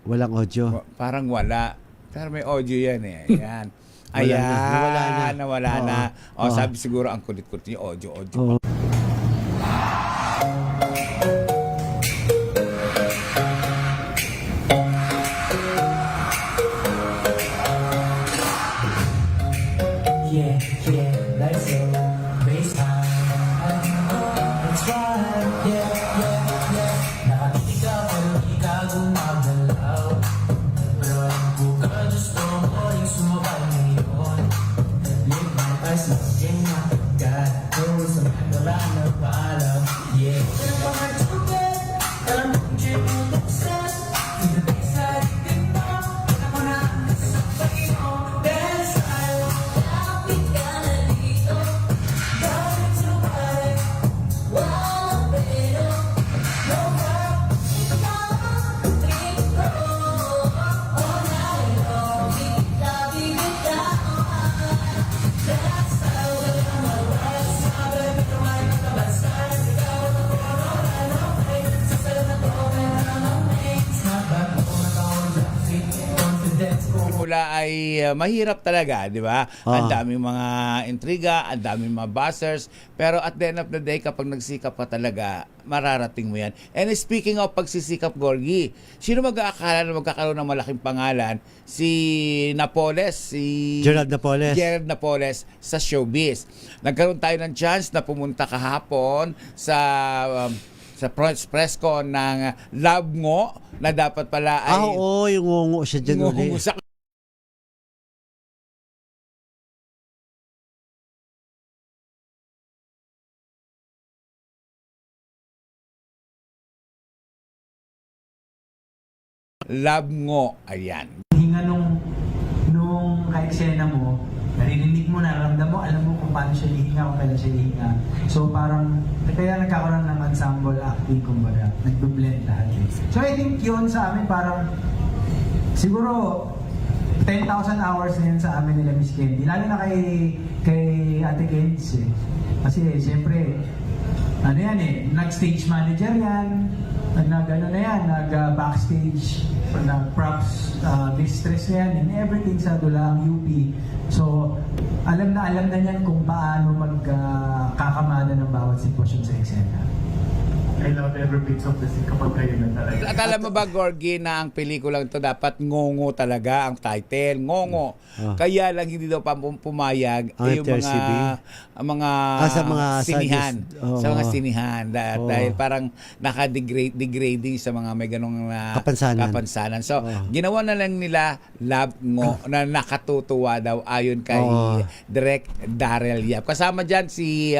Walang audio. Parang wala. Pero may audio yan eh. Ayan. Nawala na. Sabi siguro ang kulit-kulit yung audio. Ay mahirap talaga, di ba? Ang daming mga intriga, ang daming mga buzzers, pero at the end of the day, kapag nagsikap ka talaga, mararating mo yan. And speaking of pagsisikap, Gorgie, sino mag-aakala na magkakaroon ng malaking pangalan? Si Napoles, Gerald Napoles sa showbiz. Nagkaroon tayo ng chance na pumunta kahapon sa press con ng Love Ngo na dapat pala ay... yung ngungo siya dyan ulit. Love Ngo, ayan. Hinga nung ka-eksena mo, naririnig mo, nararamdam mo, alam mo kung paano siya hihinga, kung kailan siya hihinga. So parang, kaya nagkakaroon ng ensemble acting, kumbaga, nagbe-blend lahat. So I think yun sa amin parang, siguro, 10,000 hours na yun sa amin nila Miss Candy. Lalo na kay Ate Kenz eh. Kasi siyempre, nag-stage manager yan, nag-backstage, nag-props, mistress na yan, and everything sa Dulaang UP. So, alam na niyan kung paano magkakamada ng bawat sitwasyon sa eksena. I love every bit of the scene kapag kayo na talaga. At alam mo ba, Gorgie, na ang pelikulang to dapat ngongo talaga ang title. Ngongo. Kaya lang hindi daw pumayag yung mga sa mga sinihan. Oo. Sa mga sinihan. Oo. Dahil parang naka-degrading sa mga may ganong kapansanan. So, ginawa na lang nila love ngo na nakatutuwa daw ayon kay Direk Daryl Yap. Kasama dyan si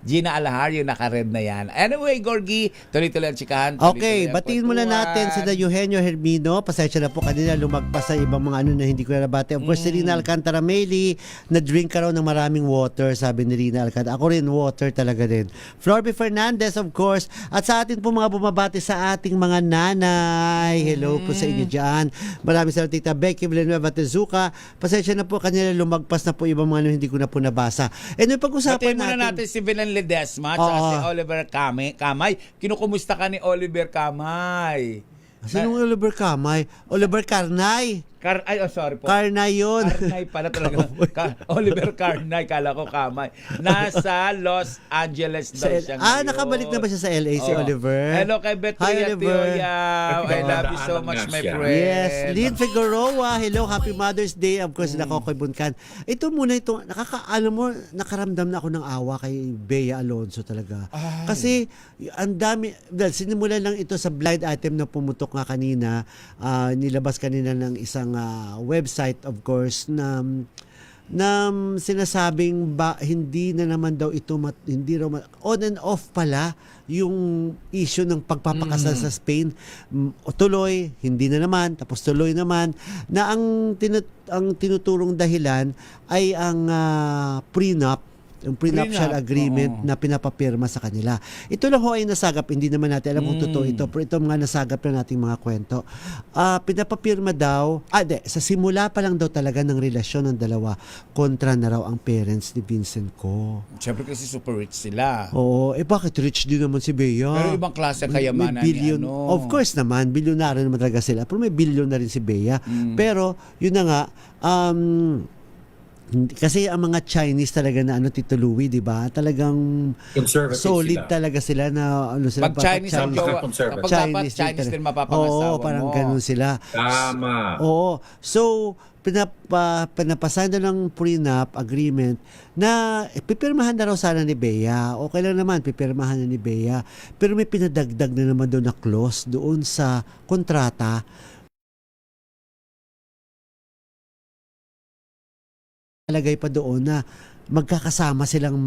Gina Alahar, yung naka-red na yan. Anyway, Gorgie, tuloy-tuloy ang chikahan. Okay, batiin muna natin si Eugenio Hermino. Pasensya na po kanina, lumagpas sa ibang mga ano na hindi ko na nabati. Of course, si Rina Alcantara, Meli, na-drink ka raw ng maraming water, sabi ni Rina Alcantara. Ako rin, water talaga din. Florby Fernandez, of course. At sa atin po mga bumabati sa ating mga nanay. Hello po sa inyo dyan. Maraming salamat, Tita Becky Villanueva Tezuka. Pasensya na po kanina, lumagpas na po ibang mga ano, hindi ko na po nabasa. And pag-usapan batiin muna natin si Vilan Ledesma at si Oliver Kamay. Kinukumusta ka ni Oliver Kamay? Sinong Oliver Kamay? Oliver Karnay. Sorry po. Karnay yun. Karnay pala talaga. Oliver Karnay, kala ko Kamay. Nasa Los Angeles daw siya ngayon. Nakabalik na ba siya sa LA si Oliver? Hello kay Betria Teoya. I love you so much, my friend. Yes. Lynn Figueroa. Hello, happy Mother's Day. Of course, Nakokoy Bunkan. Ito muna ito. Nakaramdam na ako ng awa kay Bea Alonzo talaga. Kasi, ang dami, sinimulan lang ito sa blind item na pumutok nga kanina. Nilabas kanina ng isang website, of course, na sinasabing hindi na naman daw ito hindi raw on and off pala yung issue ng pagpapakasal sa Spain. Tuloy, hindi na naman, tapos tuloy naman, na ang tinuturong dahilan ay ang prenup, yung prenuptial agreement na pinapapirma sa kanila. Ito lang ho ay nasagap, hindi naman natin alam kung totoo ito, pero ito mga nasagap na nating mga kwento. Pinapapirma daw, sa simula pa lang daw talaga ng relasyon ng dalawa, kontra na raw ang parents ni Vincent Co. Siyempre kasi super rich sila. Oo, bakit rich din naman si Bea? Pero ibang klase kayamanan ni ano. Of course naman, bilyonaryo naman talaga sila, pero may bilyon na rin si Bea. Pero, yun na nga, kasi ang mga Chinese talaga na Tito Louie, 'di ba? Talagang solid talaga sila na sila. Pag Chinese ang jowa, kapag Chinese din mapapangasawa mo. Parang ganun sila. Tama. Oo. So, pinapasign na ng prenup agreement na pipirmahan na raw sana ni Bea. Okay lang naman, pipirmahan na ni Bea. Pero may pinadagdag na naman doon na clause doon sa kontrata. Lagay pa doon na magkakasama silang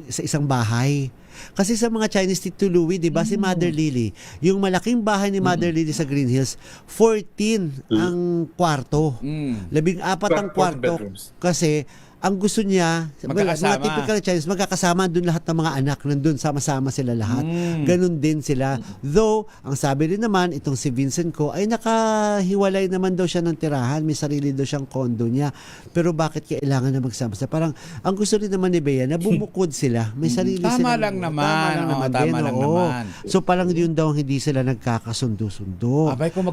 sa isang bahay. Kasi sa mga Chinese, Tito Louie, di ba, si Mother Lily, yung malaking bahay ni Mother Lily sa Green Hills, 14 ang kwarto. 14 ang kwarto. Kasi ang gusto niya, mga typical Chinese, magkakasama doon lahat ng mga anak, nandun, sama-sama sila lahat. Ganun din sila. Though, ang sabi rin naman, itong si Vincent Co, ay nakahiwalay naman daw siya ng tirahan, may sarili daw siyang kondo niya. Pero bakit kailangan na magsama sila? Parang, ang gusto rin naman ni Bea, na bumukod sila, may sarili sila. Tama lang naman. Tama lang naman. So, parang yun daw, hindi sila nagkakasundo-sundo. Abay, kung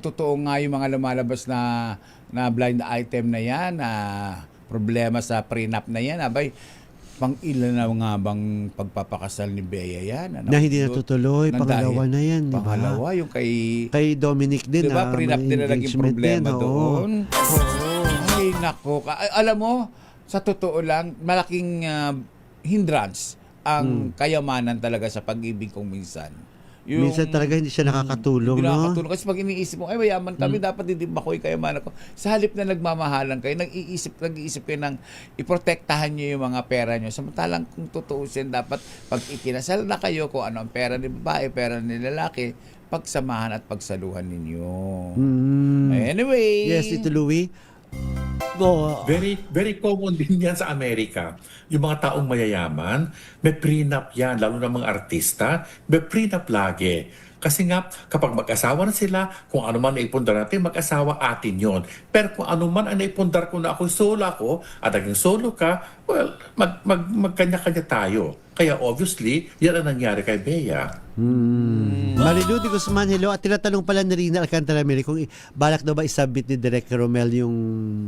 totoo nga yung mga lumalabas na blind item na yan, problema sa prenup na yan, abay, pang ilan na nga bang pagpapakasal ni Bea yan? Na hindi natutuloy, pangalawa na yan, di ba? Pangalawa, yung kay Dominic din. Di ba, prenup din na naging problema doon? Ay, nako. Alam mo, sa totoo lang, malaking hindrance ang kayamanan talaga sa pag-ibig kong minsan. Minsan talaga hindi siya nakakatulong, hindi nakakatulong. Kasi pag iniisip mo, ay mayaman kami, dapat hindi makoy kayamanan ko. Sa halip na nagmamahalan kayo, nag-iisip kayo ng iprotektahan nyo yung mga pera nyo. Samantalang kung tutuusin, dapat pag ikinasal na kayo, kung ano ang pera ni babae, pera ni lalaki, pagsamahan at pagsaluhan ninyo. Anyway. Yes, Tito Louie. Very very common din yan sa Amerika. Yung mga taong mayayaman, may prenup yan, lalo na mga artista, may prenup lagi. Kasi nga, kapag mag-asawa na sila, kung ano man naipundar natin, mag-asawa atin yon. Pero kung ano man ang naipundar ko na ako, solo ako, at naging solo ka, well, magkanya-kanya tayo. Kaya obviously, yan ang nangyari kay Bea. Marilu de Guzman, hello. At tinatanong pala ni Rina Alcantara Miri kung balak daw ba isubmit ni Direk Romel yung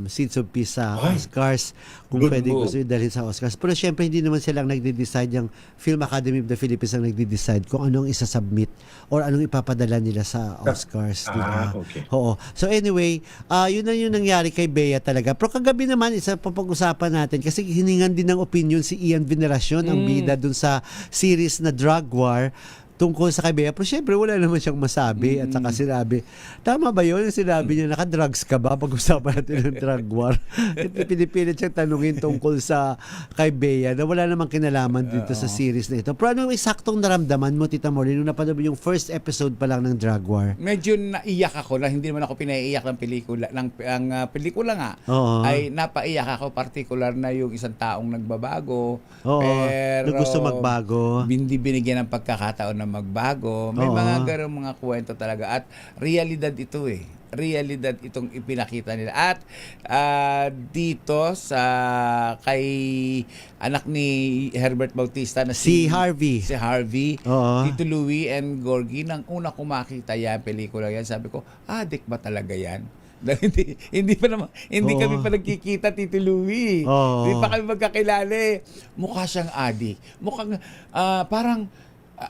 Seeds of Peace sa Oscars. Kung Good pwede move. gusto yung dalhin sa Oscars. Pero syempre hindi naman silang nagde-decide, yung Film Academy of the Philippines ang nagde-decide kung anong isa-submit or anong ipapadala nila sa Oscars. Diba? Okay. Oo. So anyway, yun na yung nangyari kay Bea talaga. Pero kagabi naman, isa pa pag-usapan natin kasi hiningan din ng opinion si Ian Veneracion, ang bida dun sa series na Drug War tungkol sa kay Bea. Pero syempre, wala naman siyang masabi at saka sinabi, tama ba yun? Yung sinabi niya, naka-drugs ka ba? Pag-usapan natin ng drug war. Pinipilit siyang tanungin tungkol sa kay Bea na wala namang kinalaman dito sa series na ito. Pero anong eksaktong naramdaman mo, Tita Morley, nung napanood mo yung first episode pa lang ng drug war? Medyo naiyak ako na hindi naman ako pinaiiyak ng pelikula. Ang pelikula nga Oo. ay napaiyak ako, particular na yung isang taong nagbabago. Oo, Pero na gusto magbago. hindi binigyan ng pagkakataon na magbago. May Oo. mga ganong mga kwento talaga. At realidad ito eh. Realidad itong ipinakita nila. At dito sa kay anak ni Herbert Bautista na Si Harvey. Si Harvey, Oo. Tito Louie and Gorgie, nang una ko makita yan, pelikula yan, sabi ko, adik ba talaga yan? Dahil hindi pa naman, hindi Oo. kami pa nagkikita, Tito Louie. Oo. Hindi pa kami magkakilala eh. Mukha siyang adik. Mukhang parang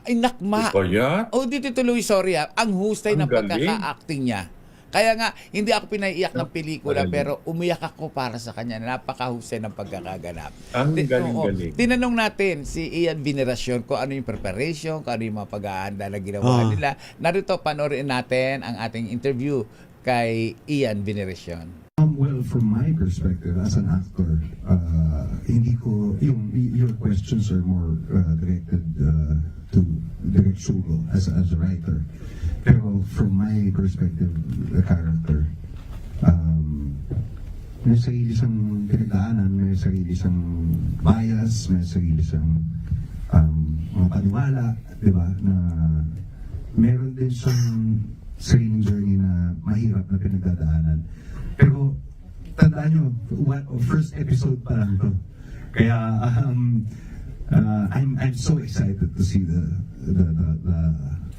inakma. O yan? Oh, Tito Louie, sorry ang hustay ng Ang galing. pagkaka-acting niya. Kaya nga, hindi ako pinaiiyak ng pelikula, Galing. pero umiyak ako para sa kanya. Napakahusay ng pagkakaganap. Ang galing-galing. Oo. Tinanong natin si Ian Veneracion kung ano yung preparation, kung ano yung mga pag-aanda na ginawa nila. Narito, panoorin natin ang ating interview kay Ian Veneracion. Well, from my perspective as an actor, hindi ko, your questions are more directed to Direk Sugo as a writer. Pero from my perspective, the character, may sarili siyang pinagdaanan, may sarili siyang bias, may sarili siyang mga paniwala, di ba, na meron din siyang sariling journey na mahirap na pinagdadaanan. Pero tandaan nyo, first episode pa lang to. Kaya I'm so excited to see the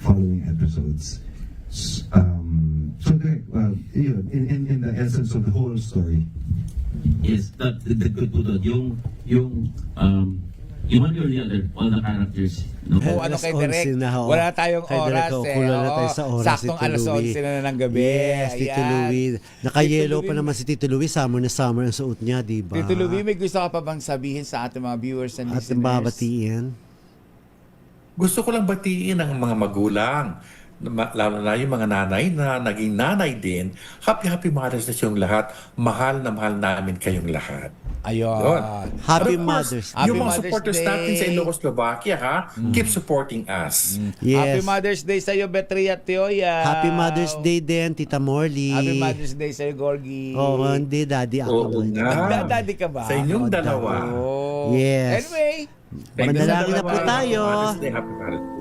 following episodes. So in the essence of the whole story. Yes, that good po doon. Yung one or the other, all the characters. No? Ano kay Direk, wala tayong Kay oras Direk, eh. kulang na tayo sa oras, Saktong Tito alas Louie. 11 na ng gabi. Yes, Tito Ayan. Louie. Naka-yellow Tito pa Louie, naman si Tito Louie. Summer na summer ang suot niya, di ba? Tito Louie, may gusto ka pa bang sabihin sa ating mga viewers and At listeners? babatiin. Gusto ko lang batiin ang mga magulang, lalo na yung mga nanay na naging nanay din. Happy Mother's Day yung lahat. Mahal na mahal namin kayong lahat. Ayun. Yun. Happy And of course, Mother's Day. Yung Happy mga Mother's supporters Day. natin sa Ilocos-Slovakia, keep supporting us. Happy Mother's Day sa iyo, Betria Teoya. Happy Mother's Day din, Tita Morley. Happy Mother's Day sa iyo, Gorgie. Oh, hindi, Daddy. Ako. Oo nga. Daddy ka ba? Sa inyong dalawa. Oh. Yes. Anyway, Manalangin na po tayo. Happy Mother's Day, Happy Mother's Day.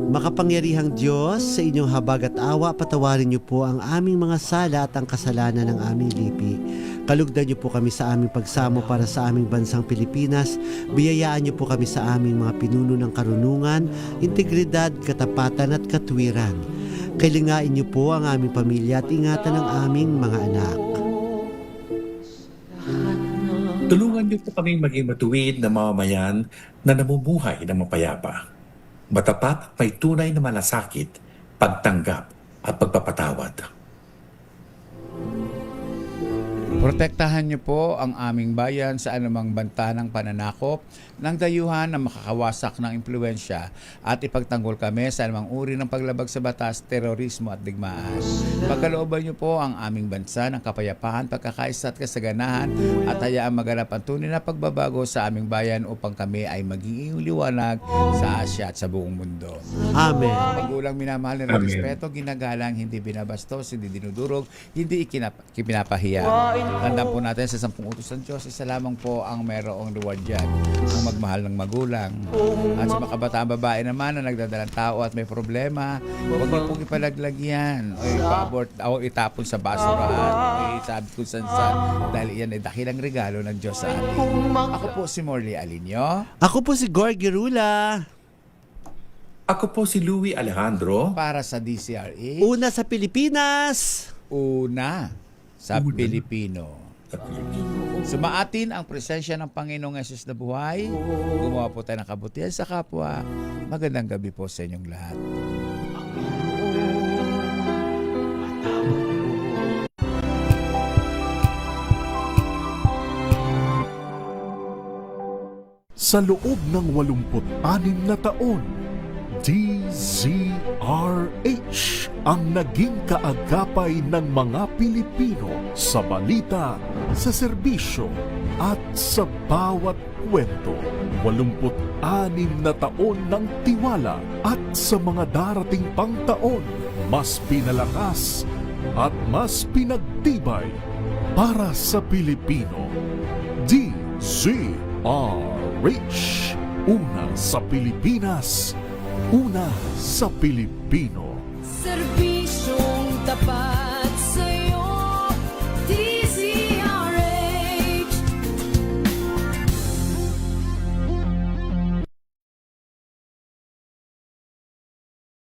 Makapangyarihang Diyos, sa inyong habag at awa, patawarin niyo po ang aming mga sala at ang kasalanan ng aming lipi. Kalugdan niyo po kami sa aming pagsamo para sa aming bansang Pilipinas. Biyayaan niyo po kami sa aming mga pinuno ng karunungan, integridad, katapatan at katwiran. Kailangain niyo po ang aming pamilya at ingatan ang aming mga anak. Tulungan niyo po kaming maging matuwid na mamamayan na namumuhay ng mapayapa. Matapat at may tunay na malasakit, pagtanggap at pagpapatawad. protektahan niyo po ang aming bayan sa anumang banta ng pananakop, ng dayuhan na makakawasak ng impluensya at ipagtanggol kami sa anumang uri ng paglabag sa batas, terorismo at digmaan. Pagkalooban niyo po ang aming bansa ng kapayapaan, pagkakaisa at kasaganahan at hayaan maganap ang tunay na pagbabago sa aming bayan upang kami ay magiging liwanag sa Asya at sa buong mundo. Amen. Magulang minamahal na respeto, ginagalang, hindi binabastos, hindi dinudurog, hindi pinapahiya. Tandaan po natin sa 10 utos ng Diyos, isa lamang po ang merong reward dyan, ang magmahal ng magulang. At sa mga kabataan babae naman na nagdadalang tao at may problema, huwag niyo pong ipalaglag yan o ipa-abort o itapon sa basurahan o isabi kung saan dahil yan ay dakilang regalo ng Diyos sa atin. Ako po si Morley Alinio. Ako po si Gorgie Rula. Ako po si Louie Alejandro. Para sa DCRH. Una sa Pilipinas. Una sa Pilipino. Sumaatin ang presensya ng Panginoong Yesus na buhay. Gumawa po tayo ng kabutihan sa kapwa. Magandang gabi po sa inyong lahat. Sa loob ng 86 na taon, DZRH ang naging kaagapay ng mga Pilipino sa balita, sa serbisyo at sa bawat kwento. 86 na taon ng tiwala at sa mga darating pang taon, mas pinalakas at mas pinagtibay para sa Pilipino. DZRH, una sa Pilipinas, una sa Pilipino. Serbisyong tapat.